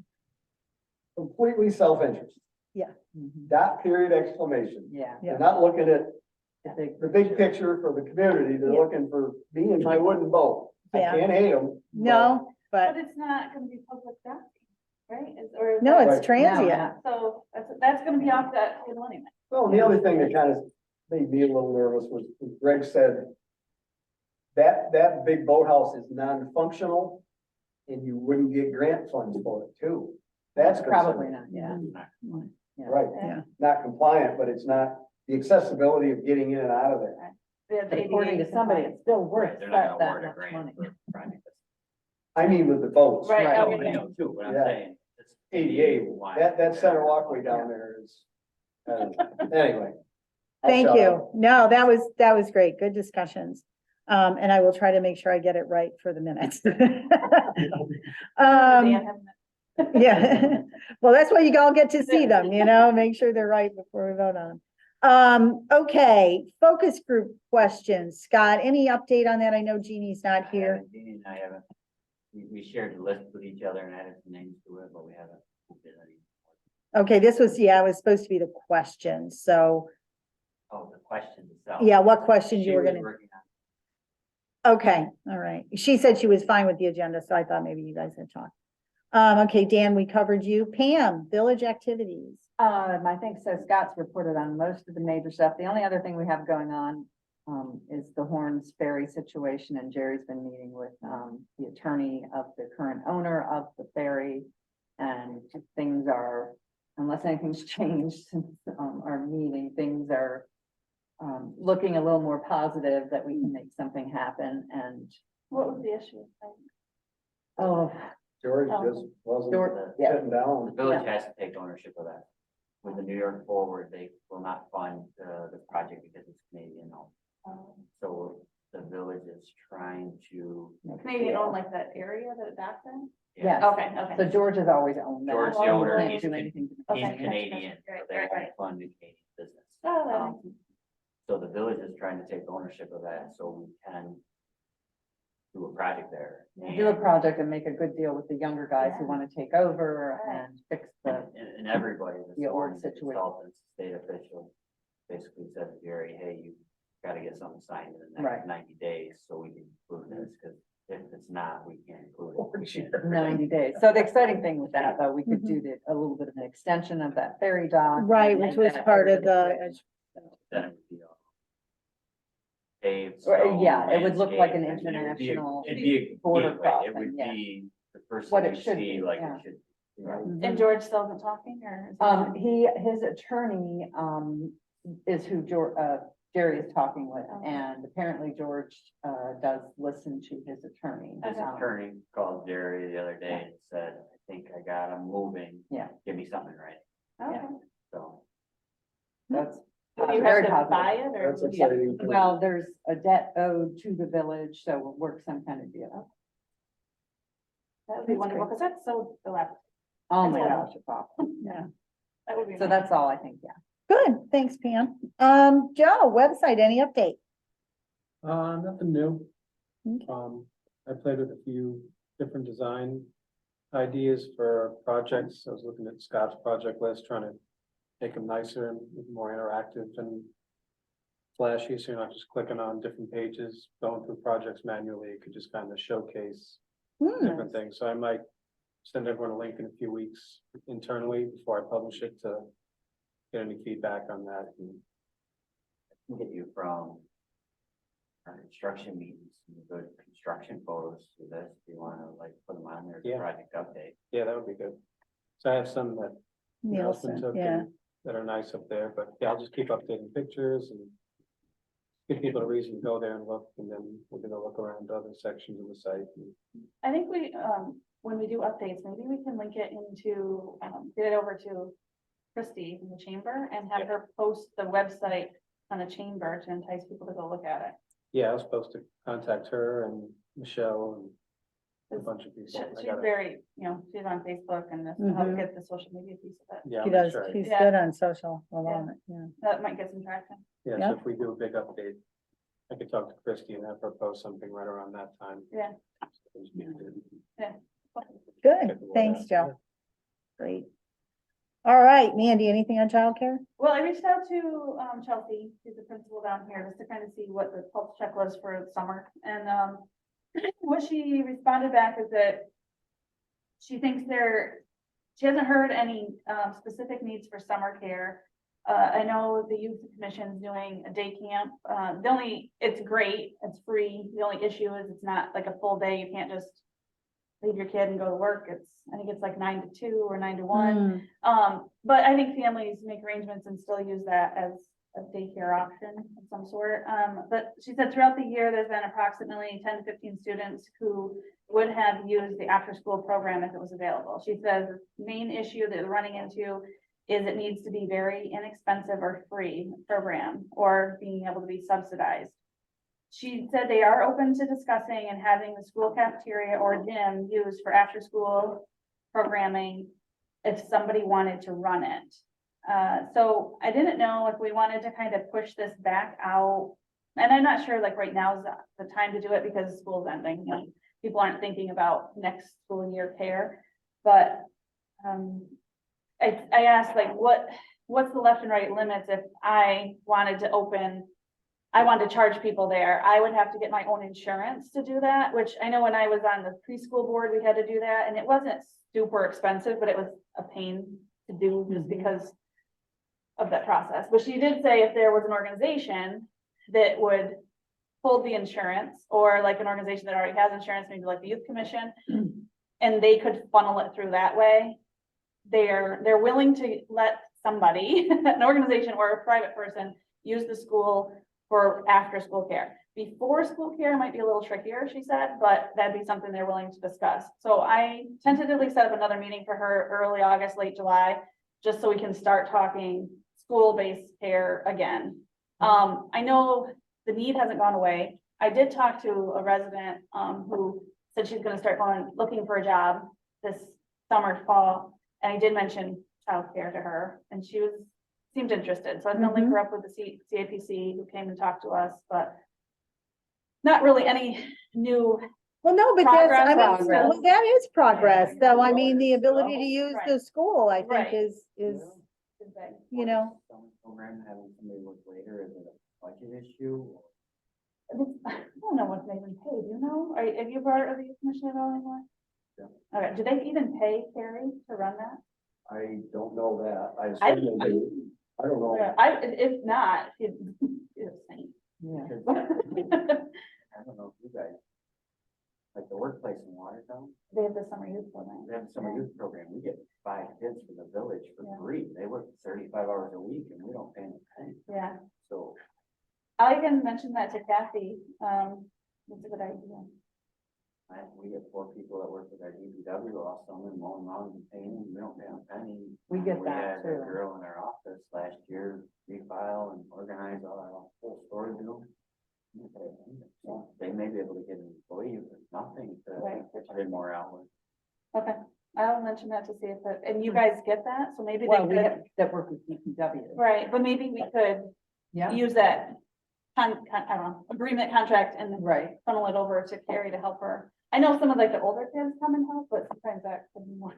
completely self-interest, Mhm. dot period exclamation. Yeah. Yeah. They're not looking at the big picture. picture for the community, they're Yeah. looking for me and my wooden boat. I Yeah. can't hate them. No, But but it's not gonna be public docking, right? Or is no, that- it's Right. transient. So that's gonna be off that table anyway. Well, and the other thing that kind of made me a little nervous was Greg said that big boathouse is non-functional and you wouldn't get grant funds for it too. That's Probably concerning. not, yeah. Right, Yeah. not compliant, but it's not the accessibility of getting in and out of there. The But according to ADA somebody, it's still worth They're not gonna that award a much grant money. for project. I mean with the boats. Right, Right. Oh, I okay. know too, but I'm Yeah. saying. it's 88, why- that center walkway down there is, anyway. I'll Thank shut you. up. No, that was great. Good discussions. And I will try to make sure I get it right for the minutes. Dan hasn't- Yeah, well, that's why you all get to see them, make sure they're right before we vote on. 'Em. Okay, focus group questions. Scott, any update on that? I know Jeannie's not I here. haven't- Jeannie and I haven't, we shared the list with each other and added some names to it, but we haven't. Did any. Okay, this was, yeah, it was supposed to be the question, so, Oh, the question itself. yeah, what questions She you were was gonna, working on. okay, all right. She said she was fine with the agenda, so I thought maybe you guys had talked. Okay, Dan, we covered you. Pam, village activities. I think so. Scott's reported on most of the major stuff. The only other thing we have going on is the Horns Ferry situation, and Jerry's been meeting with the attorney of the current owner of the ferry. And things are, unless anything's changed since our meeting, things are looking a little more positive that we can make something happen. And What was the issue? oh, George Oh. just wasn't George, yeah. sitting down. The village has to take ownership of that. With the New York Forward, they will not fund the project because it's Canadian owned. So the village is trying to. Canadian owned like that area that it's back in? Yes. Okay, okay. So George has always owned that. George, the We owner, can't he's do Can- anything to He's Okay. Canadian. Canadian, so Right, they right, won't right. fund the Canadian business. Oh, that Um, makes sense. So the village is trying to take ownership of that, so we can do a project there. Do a project and make a good deal with the younger guys who Yeah. want to take over Right. and fix the, And everybody, The old foreign situation. consultants, state officials, basically said to Gary, hey, you gotta get something signed in the Right. next 90 days so we can include this, because if it's not, we can't include Oh, it. gee. 90 days. So the exciting thing with that, though, we could do a little bit of an extension of that ferry dock. Right, and which make was that part area of the, Then it would be all paved. Or, stone, yeah, it would look like an landscape, and it would be a- international It'd be a border gateway, it crossing, would yeah. be the first What thing it you should see, be, like yeah. it should. Right. And George still isn't talking or? is he on? His attorney, is who Jerry is talking with, Okay. and apparently George, does listen to his attorney. His Okay. attorney called Jerry the other day and said, I think I got him moving. Yeah. Give me something right, Okay. so. That's Will you very have to buy positive. it or? That's will you- exciting. Well, there's a debt owed to the village, so we'll work some kind of deal. That would be That's wonderful, because that's so elaborate. Oh my That's gosh, it's awful. yeah. That would be. So nice. that's all I think, yeah. Good, thanks, Pam. Joe, website, any update? Nothing new. Okay. I played with a few different design ideas for projects. I was looking at Scott's project list, trying to make them nicer and more interactive and flashy, so you're not just clicking on different pages, going through projects manually. You could just kind of showcase different things. So I might send everyone a link in a few weeks internally before I publish it to get any feedback on that. And Can get you from our construction meetings, some good construction photos to this, if you wanna like put them on there as a Yeah. project update. yeah, that would be good. So I have some that Nelson Nielsen, took yeah. and that are nice up there, but yeah, I'll just keep updating pictures and give people a reason to go there and look, and then we're gonna look around other sections of the site. I think we, when we do updates, maybe we can link it into, get it over to Christie in the chamber and have Yeah. her post the website on the chamber to entice people to go look at it. Yeah, I was supposed to contact her and Michelle and a bunch of people. She- I She's gotta- very, she's on Facebook and this will help Mhm. get the social media piece of it. Yeah, She I'll make does, sure I- she's Yeah. good on social, I love it, yeah. That might get some traction. Yeah, Yeah. so if we do a big update, I could talk to Christie and have her post something right around that time. Yeah. Good, thanks, Joe. Great. All right, Mandy, anything on childcare? Well, I reached out to Chelsea, who's the principal down here, just to kind of see what the pulse check was for the summer. And what she responded back is that she thinks she hasn't heard any specific needs for summer care. I know the youth commission's doing a day camp. It's great, it's free. The only issue is it's not like a full day. You can't just leave your kid and go to work. I think it's like 9 to 2 or 9 to 1. But I think families make arrangements and still use that as a daycare option of some sort. But she said throughout the year, there's been approximately 10 to 15 students who would have used the after-school program if it was available. She says the main issue that they're running into is it needs to be very inexpensive or free program or being able to be subsidized. She said they are open to discussing and having the school cafeteria or gym used for after-school programming if somebody wanted to run it. So I didn't know if we wanted to kind of push this back out. And I'm not sure like right now is the time to do it because school's ending. People aren't thinking about next school year care. But I I asked like, what's the left and right limits if I wanted to open, I wanted to charge people there, I would have to get my own insurance to do that, which I know when I was on the preschool board, we had to do that, and it wasn't super expensive, but it was a pain to do just because of that process. But she did say if there was an organization that would hold the insurance, or like an organization that already has insurance, maybe like the Youth Commission, and they could funnel it through that way, they're willing to let somebody, an organization or a private person, use the school for after school care. Before school care might be a little trickier, she said, but that'd be something they're willing to discuss. So I tentatively set up another meeting for her early August, late July, just so we can start talking school-based care again. I know the need hasn't gone away. I did talk to a resident who said she's gonna start looking for a job this summer, fall, and I did mention childcare to her, and she seemed interested. So I'm gonna link her up with the CAPC who came and talked to us, but not really any new. Well, no, but that's, I mean, Progress. well, that is progress, though. I mean, the ability to use Right. the school, I think Right. is, you know. Summer program, having somebody work later, is it a budget issue? I don't know what they even pay, do you know? Have you part of the commission at all anymore? Yeah. Okay, do they even pay Carrie to run that? I don't know that. I I- assume they do. I don't know. If not, it's insane. Yeah. I don't know if you guys, like the workplace in Watertown, They have the summer youth program. they have a summer youth program, we get 5 kids from the village for Yeah. free, they work 35 hours a week and we don't pay them a penny, Yeah, so. I can mention that to Kathy, it's a good idea. We get 4 people that work with our DPW, all summer, mowing lawns and painting, we don't pay them a penny. We get that had a too. girl in our office last year, refile and organize all our whole storage room. They may be able to get an employee for nothing to Right. put in more hours. Okay, I'll mention that to see if, and you guys get that, so maybe they Well, we could, have, that work with DPW. right, but maybe we could Yeah, use that I don't know, agreement contract and right. funnel it over to Carrie to help her. I know some of like the older kids come and help, but sometimes that could be more.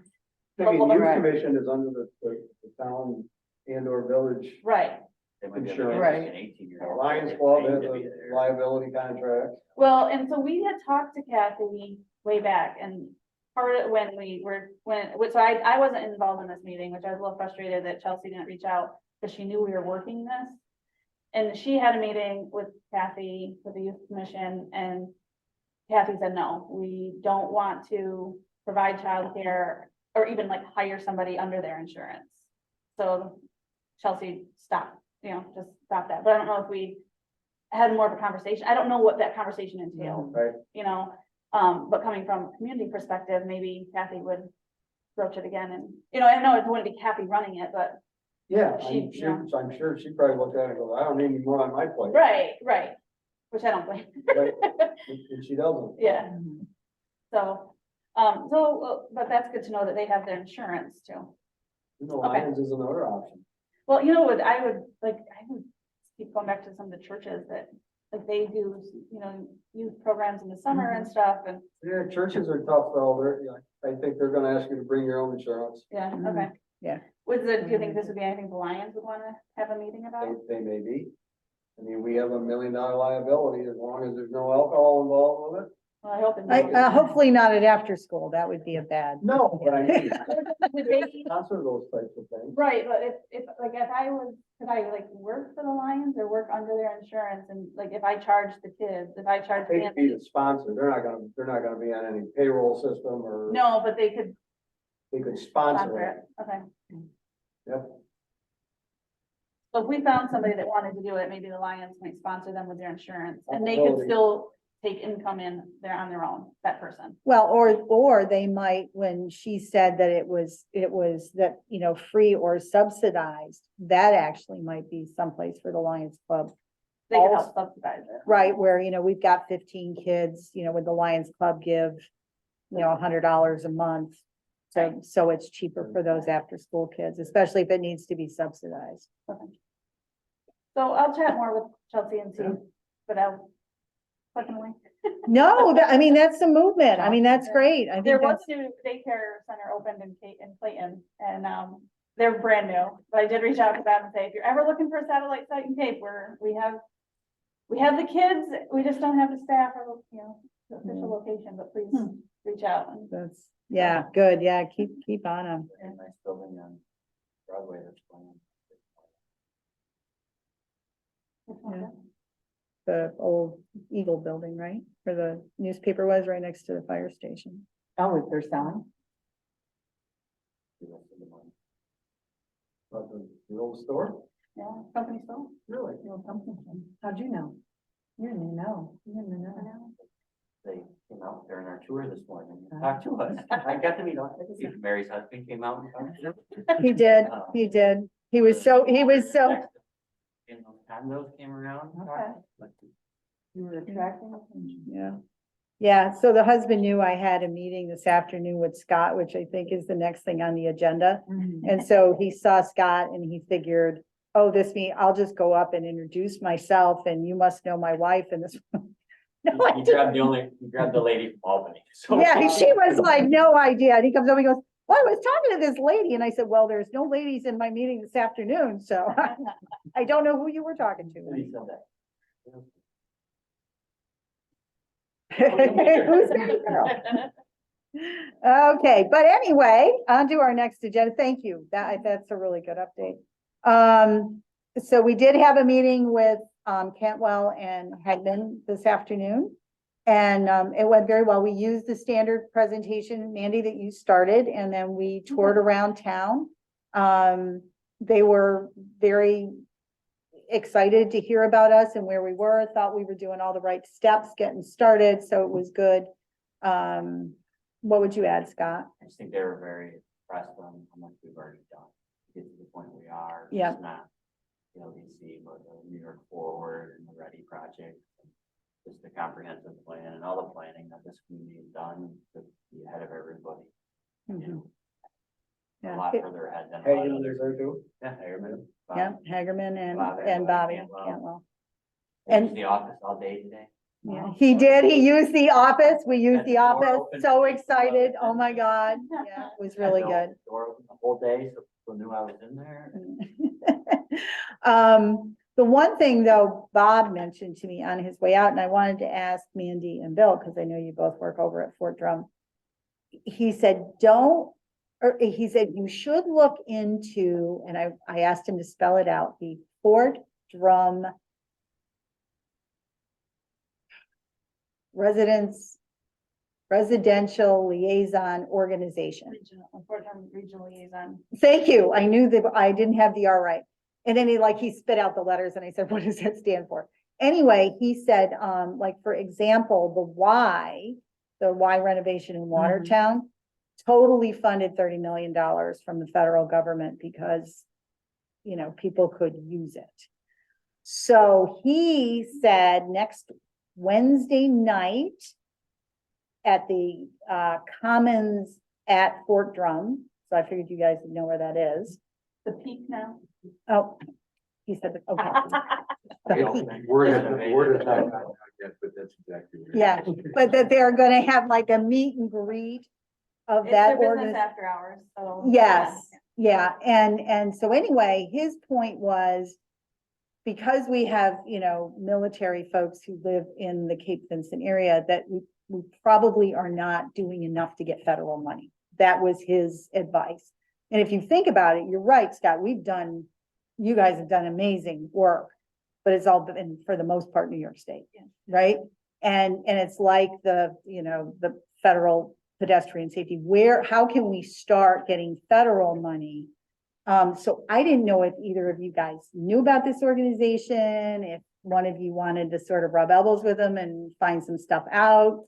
I mean, the Right. youth commission is under the town and or village. Right, They might be able to Insurance. get Right. an 18-year-old. Lions Club has a liability contract. well, and so we had talked to Kathy way back, and part of when we were, so I wasn't involved in this meeting, which I was a little frustrated that Chelsea didn't reach out, because she knew we were working this. And she had a meeting with Kathy, with the youth commission, and Kathy said, no, we don't want to provide childcare or even like hire somebody under their insurance. So Chelsea stopped, just stopped that, but I don't know if we had more of a conversation. I don't know what that conversation entailed, Right. but coming from a community perspective, maybe Kathy would broach it again, and, I know it wouldn't be Kathy running it, but. Yeah, She- I'm sure she probably looked at it and goes, I don't need any more on my plate. Right, which I don't blame. Right. And she doesn't. Yeah, so, but that's good to know that they have their insurance too. Lions is another option. Well, what I would keep going back to some of the churches that, like, they do, youth programs in the summer and stuff, and, Yeah, churches are tough though. I think they're gonna ask you to bring your own insurance. yeah, Mhm. okay. Yeah. Do you think this would be anything the Lions would wanna have a meeting about? They may be. I mean, we have $1 million liability as long as there's no alcohol involved with it. Well, I hope. it- Hopefully not at after school. That would be a bad. No, but I mean, Would they- sponsor those types of things. Right, but if could I like work for the Lions or work under their insurance, and like if I charge the kids, if I charge They could be families? the sponsor. They're not gonna be on any payroll system or No, but they could they could sponsor sponsor it, it. okay. Yep. So if we found somebody that wanted to do it, maybe the Lions might sponsor them with their insurance, and they could Possibility. still take income in there on their own, that person. Well, or they might, when she said that it was that, free or subsidized, that actually might be someplace for the Lions Club. They could Also- help subsidize it. Right, where, we've got 15 kids, would the Lions Club give, $100 a month? So it's cheaper for those after-school kids, especially if it needs to be subsidized. So I'll chat more with Chelsea and see, but I'll. Fucking link. No, I mean, that's the movement. I mean, that's great. I There think was that's, a new daycare center opened in Clayton, and, they're brand new, but I did reach out to them and say, if you're ever looking for a satellite site in Cape, we have the kids, we just don't have the staff or, the official location, but please reach out and. That's, yeah, good, yeah, keep on them. A nice building on Broadway that's going. The old Eagle building, right, where the newspaper was, right next to the fire station. Oh, if they're selling? The old store? Yeah, company store. Really? The old company. How'd you know? You didn't know. You didn't know. They came out during our tour this morning, and talked to us. I got to meet Mary's husband came out and talked. He did, he did. He was so. And those condos came around. and Okay. talked. You were attracting attention. Yeah. Yeah, so the husband knew I had a meeting this afternoon with Scott, which I think is the next thing on the agenda. And so he saw Scott and he figured, oh, I'll just go up and introduce myself and you must know my wife and this. No, I He didn't. grabbed the lady from Albany. So Yeah, she was like, no idea. And he comes over, he goes, well, I was talking to this lady. And I said, well, there's no ladies in my meeting this afternoon, so I don't know who you were talking He to. said that. Who's that girl? Okay, but anyway, on to our next agenda. Thank you. That's a really good update. So we did have a meeting with Cantwell and Hagman this afternoon. And it went very well. We used the standard presentation, Mandy, that you started, and then we toured around town. They were very excited to hear about us and where we were, thought we were doing all the right steps, getting started, so it was good. What would you add, Scott? I just think they were very impressed on how much we've already done. To get to the point we are. Yeah. It's not LDC, but the New York Forward and the Ready Project. Just the comprehensive plan and all the planning that this community has done to be ahead of everybody. You know, a lot further ahead than. Hey, you there's there too? Yeah, Hagerman. Yeah, Hagerman and Bobby Bobby Cantwell. Cantwell. And And- the office all day today. Yeah, he did. He used the office. We used Had the door office. open So for excited. people. Oh my God. Yeah, it was really good. Door open the whole day, so people knew I was in there. The one thing though, Bob mentioned to me on his way out, and I wanted to ask Mandy and Bill, because I know you both work over at Fort Drum. He said, he said, you should look into, and I asked him to spell it out, the Fort Drum Residential Liaison Organization. Regional liaison. Thank you. I knew that I didn't have the R right. And then he spit out the letters and I said, what does that stand for? Anyway, he said, like, for example, the Y renovation in Watertown totally funded $30 million from the federal government because, people could use it. So he said next Wednesday night at the Commons at Fort Drum. So I figured you guys would know where that is. The peak now. Oh, he said, okay. Word is not out yet, but that's exactly. what it is. Yeah, but that they're gonna have like a meet and greet of It's that their business organization. after hours, so. Yes, yeah, and so anyway, his point was, because we have, military folks who live in the Cape Vincent area, that we probably are not doing enough to get federal money. That was his advice. And if you think about it, you're right, Scott, you guys have done amazing work, but it's all been, for the most part, New York State, right? And it's like the federal pedestrian safety, how can we start getting federal money? So I didn't know if either of you guys knew about this organization, if one of you wanted to sort of rub elbows with them and find some stuff out.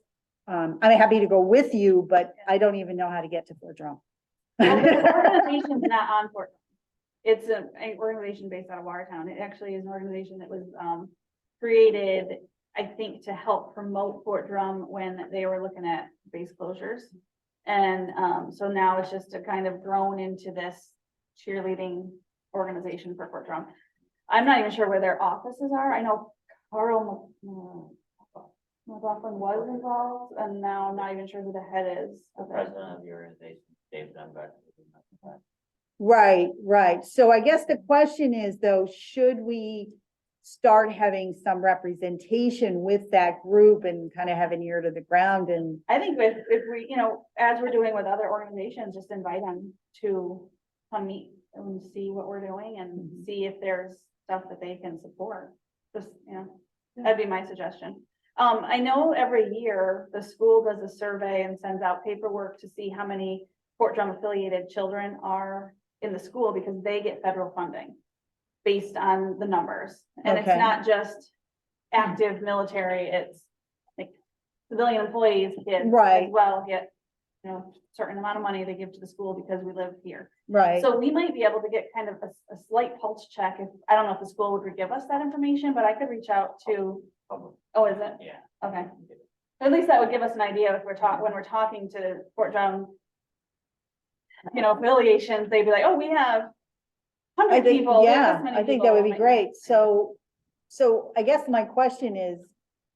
I'm happy to go with you, but I don't even know how to get to Fort Drum. Well, the organization's not on Fort Drum. It's an organization based out of Watertown. It actually is an organization that was created, I think, to help promote Fort Drum when they were looking at base closures. And so now it's just a kind of grown into this cheerleading organization for Fort Drum. I'm not even sure where their offices are. I know Carl McLaughlin was involved, and now I'm not even sure who the head is. The president of the organization, Dave Dunbar. Right, right. So I guess the question is though, should we start having some representation with that group and kind of have an ear to the ground and, I think if we, as we're doing with other organizations, just invite them to come meet and see what we're doing and see if there's stuff that they can support. Just, that'd be my suggestion. I know every year the school does a survey and sends out paperwork to see how many Fort Drum affiliated children are in the school because they get federal funding based on the numbers. And it's Okay. not just active military, it's like civilian employees, kids Right. as well get, certain amount of money they give to the school because we live here. right? So we might be able to get kind of a slight pulse check if, I don't know if the school would give us that information, but I could reach out to, oh, is it? Yeah. Okay. At least that would give us an idea if when we're talking to Fort Drum, affiliations, they'd be like, oh, we have I 100 think, people. we have yeah, this many I think that would be people. great. So I guess my question is,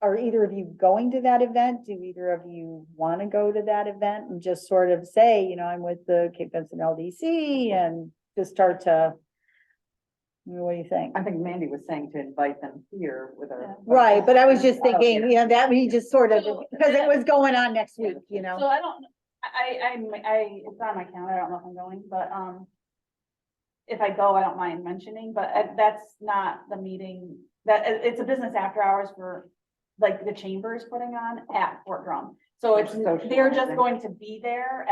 are either of you going to that event? Do either of you want to go to that event and just sort of say, I'm with the Cape Vincent LDC and just start to, what do you think? I think Mandy was saying to invite them here with her. Right, but I was just thinking, Oh, yeah. that we just sort of, So- because it was going on next Yeah. week, So I don't, it's on my calendar, I don't know if I'm going, but, if I go, I don't mind mentioning, but that's not the meeting, it's a business after hours for, like, the chamber is putting on at Fort Drum. So it's, they're just Socializing. going to be there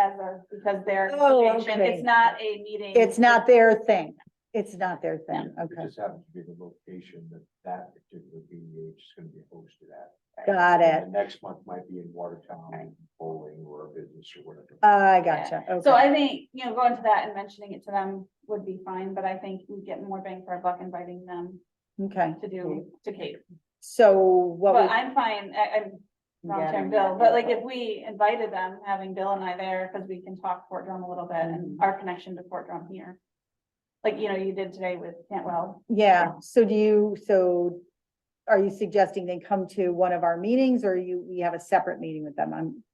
because they're, Oh, affiliation. okay. It's not a meeting. It's not their thing. It's not their thing. It Okay, just happens to be the location that particular BEH is gonna be hosted at. got And it. the next month might be in Watertown, bowling or a business or whatever. I gotcha. So Okay. I think, going to that and mentioning it to them would be fine, but I think we get more bang for our buck inviting them Okay. to cater. So what But would, I'm fine, I'm volunteering Yeah, Bill, but like if we invited them, having Bill and I there, because we can talk Fort Drum a little bit and our connection to Fort Drum here. Like, you did today with Cantwell. yeah, so are you suggesting they come to one of our meetings or we have a separate meeting with them?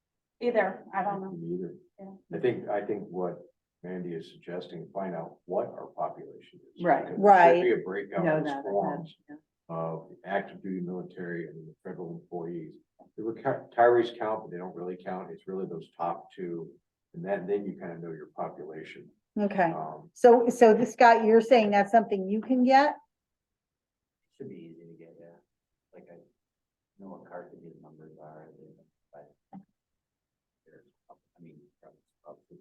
Either, I don't know. Neither. Yeah. I think what Mandy is suggesting, find out what our population is. Right. Because there Right. should be a breakout Know of that. forms of the active duty military and the federal employees. The retirees count, but they don't really count. It's really those top two. And then you kind of know your population. Okay, Um, so Scott, you're saying that's something you can get? Should be easy to get, yeah. Like I know what Carthage numbers are, but. I mean, probably.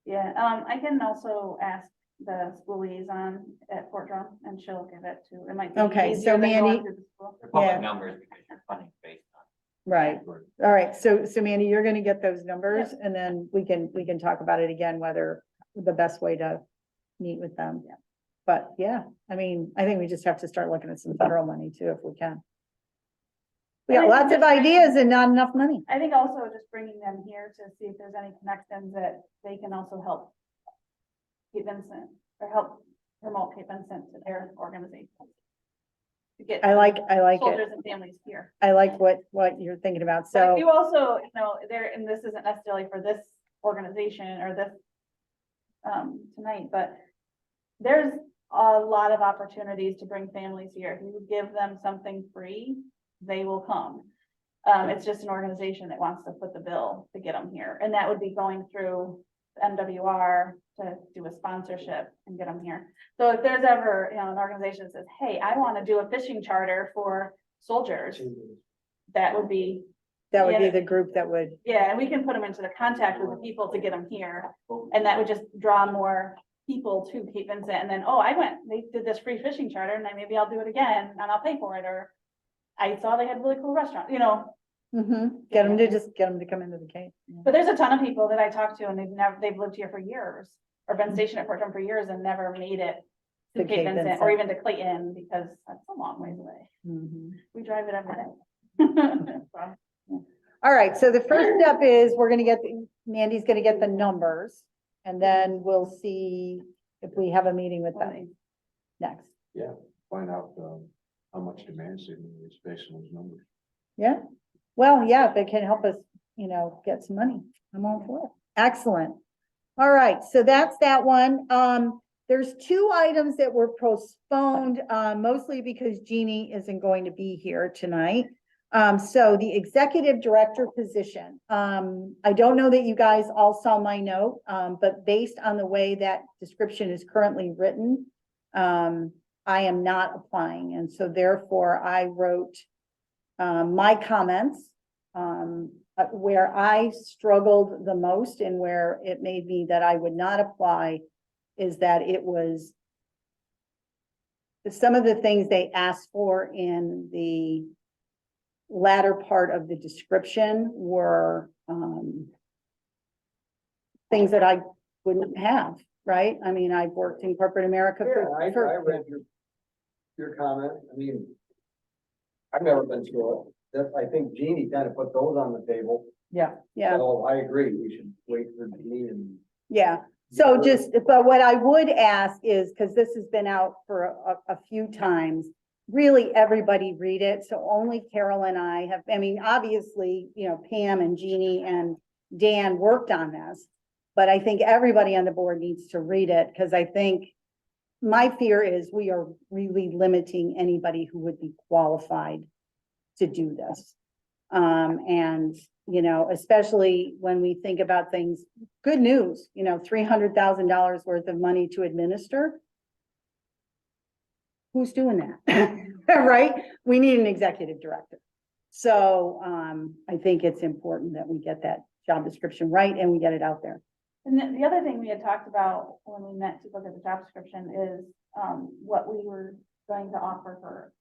Yeah, I can also ask the school liaison at Fort Drum and she'll give it to, it might be Okay, easier so than going Mandy- through the school. They're Yeah. public numbers because your funding's based on. Right. but All right, so Mandy, you're gonna get those numbers and then we can talk about it again, whether the best way to meet with them. Yeah. But yeah, I mean, I think we just have to start looking at some federal money too, if we can. We got And I lots think of just ideas and not enough money. I think also just bringing them here to see if there's any connections that they can also help Cape Vincent or help promote Cape Vincent to their organization. To get I like it. soldiers and families here. I like what you're thinking about, But if so, you also, there, and this isn't necessarily for this organization or this tonight, but there's a lot of opportunities to bring families here. If you give them something free, they will come. It's just an organization that wants to foot the bill to get them here, and that would be going through MWR to do a sponsorship and get them here. So if there's ever, an organization that says, hey, I want to do a fishing charter for soldiers, that would be, that would be yeah. the group that would, yeah, and we can put them into the contact with the people to get them here. And that would just draw more people to Cape Vincent, and then, they did this free fishing charter, and then maybe I'll do it again, and I'll pay for it, or I saw they had a really cool restaurant, get them to come into the Cape. But there's a ton of people that I talked to, and they've lived here for years, or been stationed at Fort Drum for years and never made it to To Cape Cape Vincent, Vincent. or even to Clayton, because that's a long ways away. Mhm. We drive it every day. So, All right, so the first step is Mandy's gonna get the numbers, and then we'll see if we have a meeting with them next. yeah, find out, how much demand signal is based on those numbers. Yeah, well, yeah, if it can help us, get some money, I'm all for it. Excellent. All right, so that's that one. There's two items that were postponed, mostly because Jeannie isn't going to be here tonight. So the executive director position, I don't know that you guys all saw my note, but based on the way that description is currently written, I am not applying, and so therefore I wrote my comments, where I struggled the most and where it made me that I would not apply is that it was some of the things they asked for in the latter part of the description were things that I wouldn't have, right? I mean, I've worked in corporate America Yeah, I for read your comment. I mean, I've never been through it. That, I think Jeannie kind of put those on the table. Yeah. yeah. So I agree, we should wait for Jeannie and. Yeah, so just, but what I would ask is, because this has been out for a few times, really everybody read it, so only Carol and I have, I mean, obviously, you know, Pam and Jeannie and Dan worked on this, but I think everybody on the board needs to read it, because I think my fear is we are really limiting anybody who would be qualified to do this. And, you know, especially when we think about things, good news, you know, $300,000 worth of money to administer. Who's doing that? Right? We need an executive director. So, I think it's important that we get that job description right and we get it out there. And then the other thing we had talked about when we met to look at the job description is, what we were going to offer for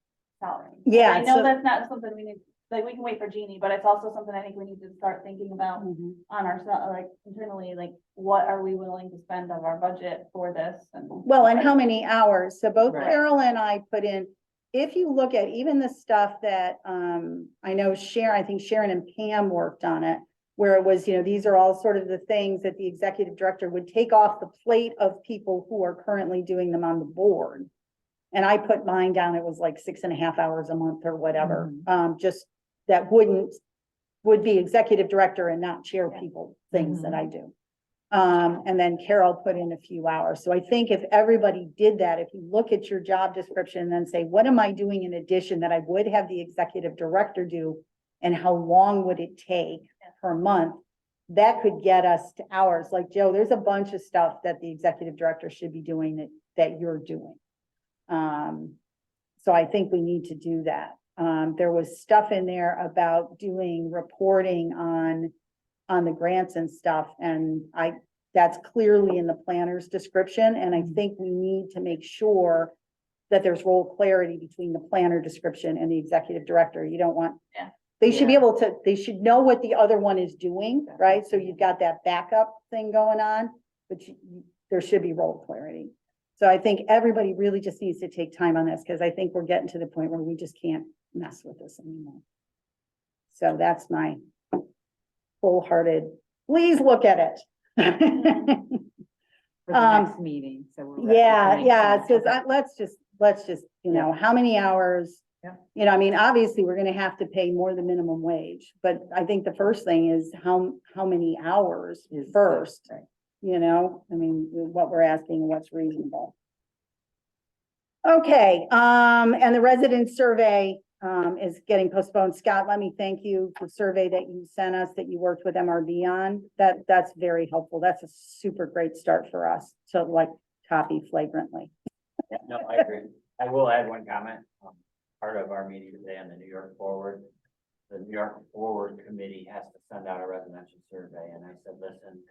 salary. Yeah, I know so- that's not something we need, like, we can wait for Jeannie, but it's also something I think we need to start thinking about Mhm. on ourselves, like internally, like, what are we willing to spend of our budget for this? And Well, and how many hours? So both Right. Carol and I put in, if you look at even the stuff that, I know Sharon, I think Sharon and Pam worked on it, where it was, you know, these are all sort of the things that the executive director would take off the plate of people who are currently doing them on the board. And I put mine down, it was like 6.5 hours a month or whatever, just that would be executive director and not chair people, things that I do. And then Carol put in a few hours. So I think if everybody did that, if you look at your job description and then say, what am I doing in addition that I would have the executive director do? And how long would it take per month? That could get us to hours. Like Joe, there's a bunch of stuff that the executive director should be doing that you're doing. So I think we need to do that. There was stuff in there about doing reporting on the grants and stuff, and that's clearly in the planner's description, and I think we need to make sure that there's role clarity between the planner description and the executive director. You don't want. Yeah. They should be able to, they should know what the other one is doing, right? So you've got that backup thing going on, but there should be role clarity. So I think everybody really just needs to take time on this, because I think we're getting to the point where we just can't mess with this anymore. So that's my wholehearted, please look at it. For the next meeting, so. we're ready for Yeah, next yeah, meeting. it says, let's just, you know, how many hours? Yeah. You know, I mean, obviously, we're gonna have to pay more than minimum wage, but I think the first thing is how many hours Is- first? right. You know, I mean, what we're asking and what's reasonable. Okay, and the resident survey, is getting postponed. Scott, let me thank you for the survey that you sent us, that you worked with MRB on. That's very helpful. That's a super great start for us to like copy flagrantly. Yeah, no, I agree. I will add one comment. Part of our meeting today on the New York Forward, the New York Forward Committee has to send out a residential survey, and I said, listen,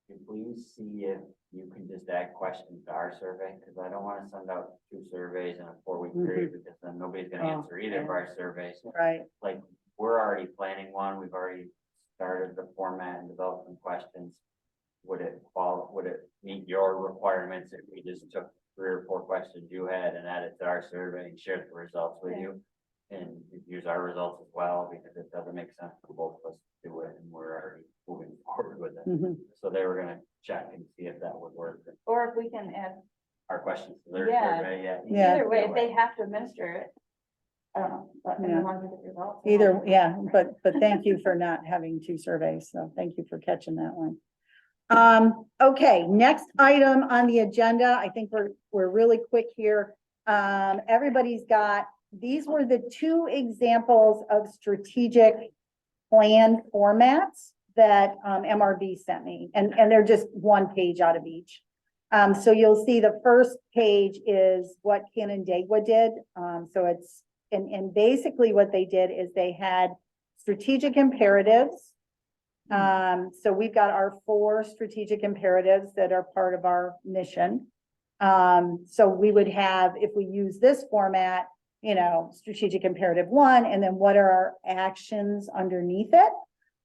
can you please see if you can just add questions to our survey, because I don't want to send out 2 surveys in a 4-week period, because then nobody's gonna Oh, answer either of yeah. our surveys. Right. Like, we're already planning one, we've already started the format and developed some questions. Would it meet your requirements if we just took 3 or 4 questions you had and added to our survey and shared the results with you? And use our results as well, because it doesn't make sense for both of us to do it, and we're already moving forward with it. Mhm. So they were gonna check and see if that would work, Or if we can add, our questions to their Yeah. survey, Yeah. either way, if they have to administer it, I don't know, but Yeah. as long as we get the results. Either, yeah, but thank you for not having 2 surveys. So thank you for catching that one. Okay, next item on the agenda, I think we're really quick here. Everybody's got, these were the two examples of strategic plan formats that, MRB sent me, and they're just one page out of each. So you'll see the first page is what Canandaigua did. So it's, and basically what they did is they had strategic imperatives. So we've got our 4 strategic imperatives that are part of our mission. So we would have, if we use this format, you know, strategic imperative 1, and then what are our actions underneath it?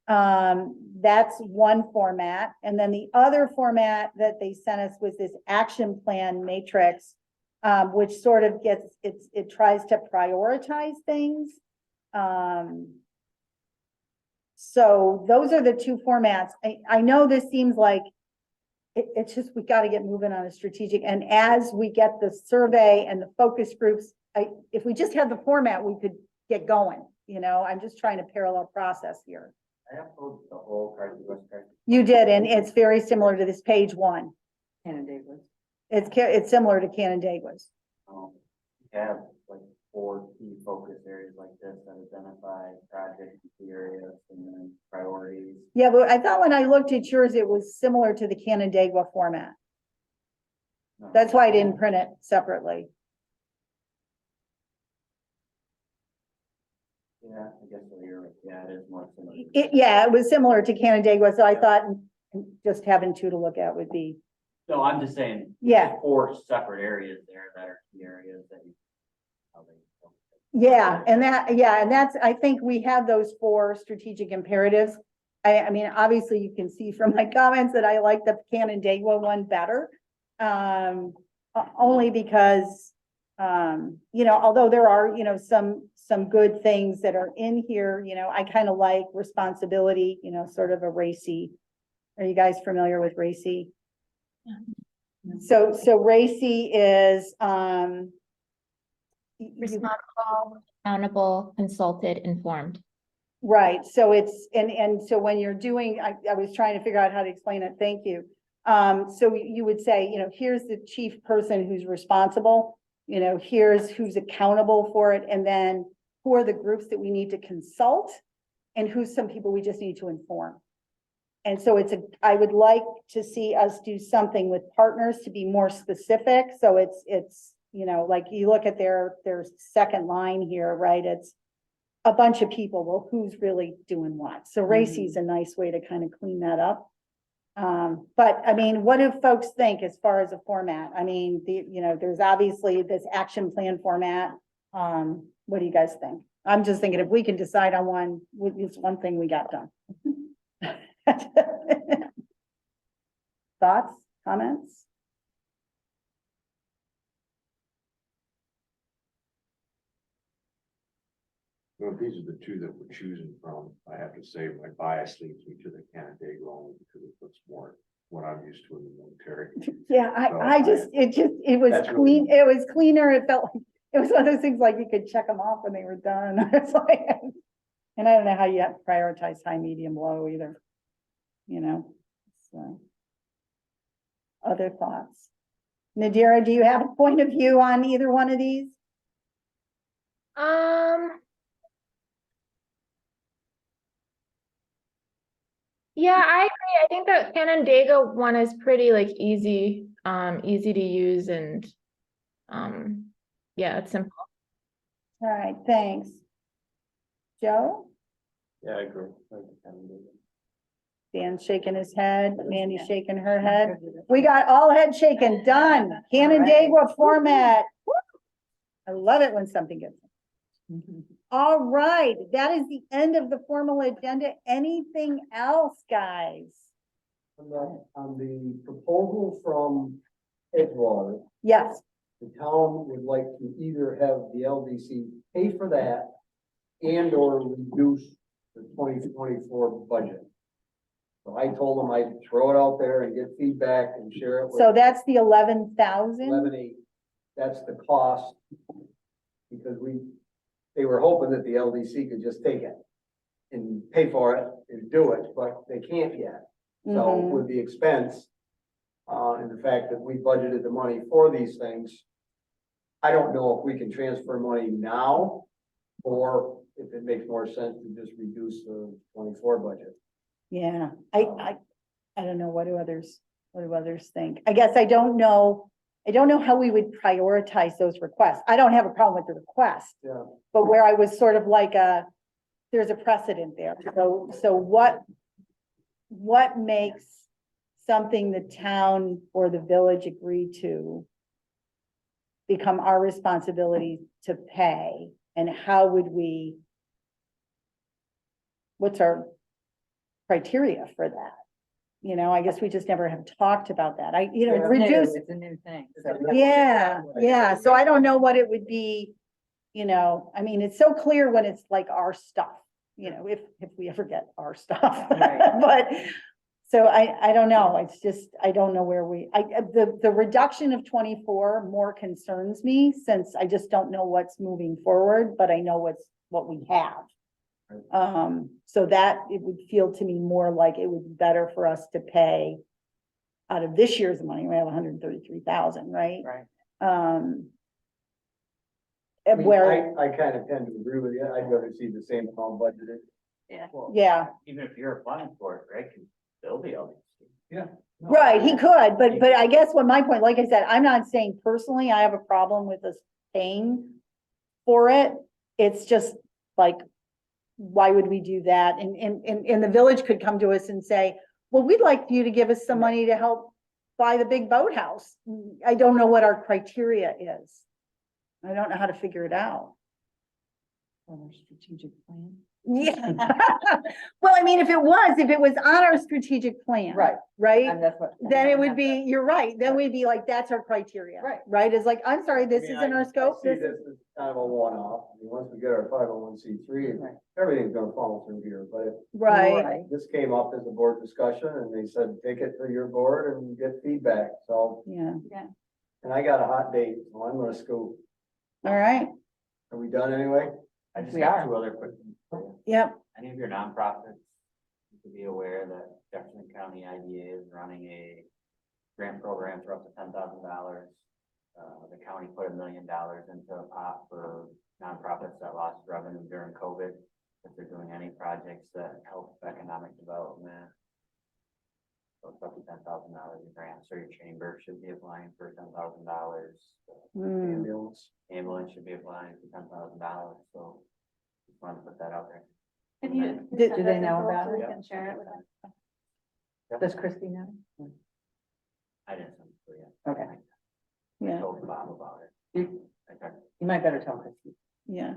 That's one format. And then the other format that they sent us was this action plan matrix, which sort of gets, it tries to prioritize things. So those are the 2 formats. I know this seems like it's just, we got to get moving on a strategic, and as we get the survey and the focus groups, if we just had the format, we could get going, you know. I'm just trying to parallel process here. I uploaded the whole card, the West card. You did, and it's very similar to this page 1. Canandaigua. It's similar to Canandaigua's. You have like 4 key focus areas like this that identify project areas and then priorities. Yeah, but I thought when I looked at yours, it was similar to the Canandaigua format. That's why I didn't print it separately. Yeah, I guess so, you're right. Yeah, it is more similar. Yeah, it was similar to Canandaigua, so I thought just having 2 to look at would be, No, I'm just saying. Yeah. 4 separate areas there that are key areas that you. how they- yeah, and that's, I think we have those 4 strategic imperatives. I mean, obviously you can see from my comments that I like the Canandaigua one better. Only because, you know, although there are, you know, some good things that are in here, you know, I kind of like responsibility, you know, sort of a racy. Are you guys familiar with racy? So racy is, Responsible, accountable, consulted, informed. right, so it's, and so when you're doing, I was trying to figure out how to explain it, thank you. So you would say, you know, here's the chief person who's responsible, you know, here's who's accountable for it, and then who are the groups that we need to consult, and who's some people we just need to inform. And so I would like to see us do something with partners to be more specific, so it's, you know, like you look at their second line here, right? It's a bunch of people. Well, who's really doing what? So racy is a nice way to kind of clean that up. But I mean, what do folks think as far as a format? I mean, you know, there's obviously this action plan format. What do you guys think? I'm just thinking if we can decide on one, it's one thing we got done. Thoughts, comments? Well, these are the 2 that we're choosing from. I have to say my bias leads me to the Canandaigua only because it looks more what I'm used to in the military. Yeah, it was That's clean. really- It was cleaner. It felt like, it was one of those things like you could check them off when they were done. It's like, and I don't know how you have to prioritize high, medium, low either. You know, so. Other thoughts? Nadira, do you have a point of view on either one of these? Yeah, I agree. I think that Canandaigua one is pretty like easy to use and yeah, it's simple. All right, thanks. Joe? Yeah, I agree. I like the Canandaigua. Dan's shaking his head, Mandy's shaking her head. We got all head shaking, done. Canandaigua format. Woo! I love it when something gets. All right, that is the end of the formal agenda. Anything else, guys? On the proposal from Edgewater, Yes, the town would like to either have the LDC pay for that and or reduce the 2024 budget. So I told them I'd throw it out there and get feedback and share it with so that's the 11,000. 11,800. That's the cost. Because they were hoping that the LDC could just take it and pay for it and do it, but they can't yet. So Mhm. with the expense, and the fact that we budgeted the money for these things, I don't know if we can transfer money now or if it makes more sense to just reduce the 24 budget. Yeah, I don't know, what do others think? I guess I don't know how we would prioritize those requests. I don't have a problem with the request, Yeah. but where I was sort of like there's a precedent there. So what makes something the town or the village agree to become our responsibility to pay? And how would what's our criteria for that? You know, I guess we just never have talked about that. It's new, Reduce, it's a new thing, so. yeah. So I don't know what it would be, you know, I mean, it's so clear when it's like our stuff, you know, if we ever get our stuff. Right. But, so I don't know, it's just, I don't know where the reduction of 24 more concerns me, since I just don't know what's moving forward, but I know what we have. So that it would feel to me more like it would be better for us to pay out of this year's money. We have 133,000, right? Right. I mean, Where, I kind of tend to agree with you. I'd rather see the same amount budgeted. Yeah. yeah, Even if you're applying for it, Greg can still be LDC. Yeah. right, he could, but I guess what my point, like I said, I'm not saying personally I have a problem with us paying for it. It's just like, why would we do that? And the village could come to us and say, well, we'd like you to give us some money to help buy the big boathouse. I don't know what our criteria is. I don't know how to figure it out. Strategic plan. Yeah. Well, I mean, if it was on our strategic plan. Right. Right? And that's what. Then it would be, you're right, then we'd be like, that's our criteria. Right. Right, it's like, I'm sorry, this isn't our scope. I see This this as kind of a one-off. I mean, once we get our 501c3, Right. everything's gonna follow through here. But if Right, this came up as a board discussion and they said, take it to your board and get feedback. So, yeah, and I got a hot date, so I'm gonna scoop. all right, Are we done anyway? I just We got are. 2 other quick things for you. yep, Any of your nonprofits, you should be aware that Jefferson County IDA is running a grant program for up to $10,000. The county put $1 million into a pot for nonprofits that lost revenue during COVID. If they're doing any projects that help economic development. So it's up to $10,000 in grants, so your chamber should be applying for $10,000. Hmm. Ambulance should be applying for $10,000, so just wanted to put that out there. Can you? Did- send do they us know info about so we it? can share it with us? Does Christie know? I didn't send it to you yet. Okay. I yeah, told Bob about it. You, Okay. you might better tell Christie. yeah,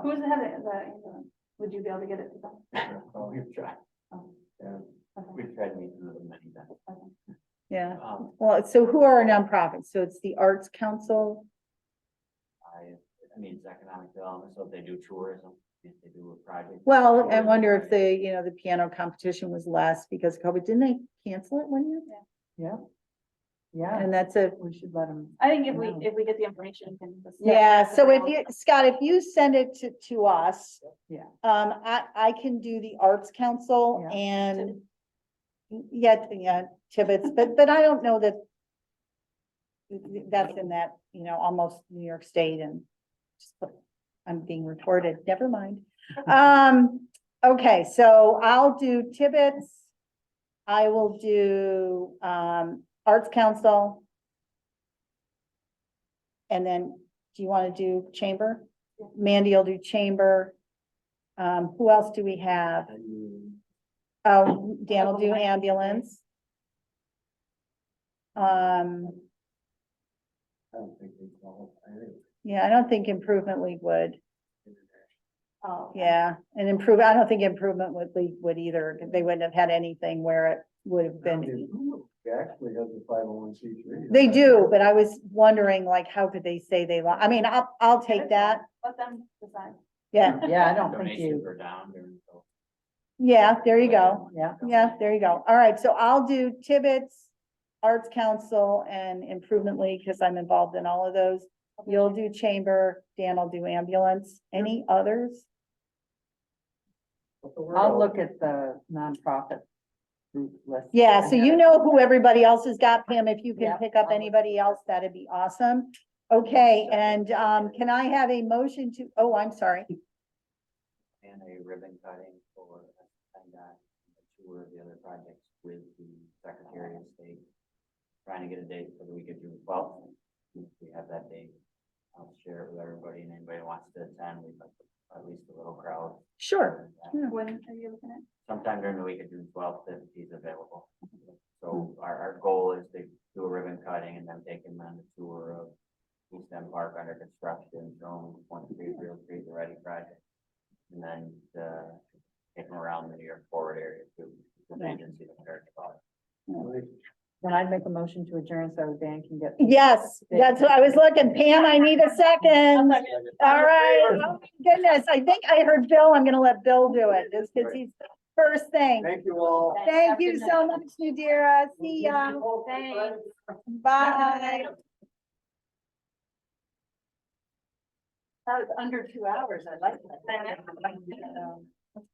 Who's the head of the ambulance? Would you be able to get it to them? Oh, we've tried. Oh, Yeah, okay, we've tried meeting with them many times. okay. yeah. Well, so who are our nonprofits? So it's the Arts Council, I mean, it's economic development, so if they do tourism, if they do a project. well, I tourism wonder if project. the piano competition was less because of COVID, didn't they cancel it 1 year? Yeah. Yeah, And that's a, we should let them. I think if we get the information, we can. discuss it so if around. you, Scott, if you send it to us. Yeah. I can do the Arts Council Yeah. and, yeah, Tibbetts, but I don't know that that's in that, almost New York State and I'm being recorded, never mind. Okay, so I'll do Tibbetts. I will do, Arts Council. And then, do you want to do Chamber? Mandy will do Chamber. Who else do we have? Oh, Dan will do ambulance. I don't think they qualify. Yeah, I don't think Improvement League would. Oh, okay. Yeah, and I don't think Improvement League would either. They wouldn't have had anything where it would have been. It actually has a 501c3. They do, but I was wondering, like, how could they say I mean, I'll take that. Let them decide. Yeah, Yeah, I don't think Donations you, are down during COVID. yeah, there you go. yeah, Yeah, there you go. All right, so I'll do Tibbetts, Arts Council and Improvement League because I'm involved in all of those. You'll do Chamber, Dan will do ambulance. Any others? I'll look at the nonprofit group list. Yeah, so you know who everybody else has got, Pam, if you can Yeah, pick up I'll look anybody else, that'd be awesome. Okay, and, can I have a motion to, oh, I'm sorry. And a ribbon cutting for, and, a tour of the other projects with the Secretary of State. Trying to get a date for the week of June 12th. If we have that date, I'll share it with everybody, and anybody who wants to attend, we'd like at least a little crowd. Sure. When are you looking at? Sometime during the week of June 12th, if he's available. So our goal is to do a ribbon cutting and then take him on a tour of East End Park under construction, Jones, Point Street, Real Street, the Ready Project. And then, take him around the New York Forward area too, the agency that we're about. Then I'd make a motion to adjourn so Dan can get. Yes, that's what I was looking. Pam, I need a second. All right, oh my goodness, I think I heard Bill, I'm gonna let Bill do it, just because he's the first thing. Thank you all. Thank you so much, Nadira, see ya. Thanks. Bye. That was under 2 hours, I like that.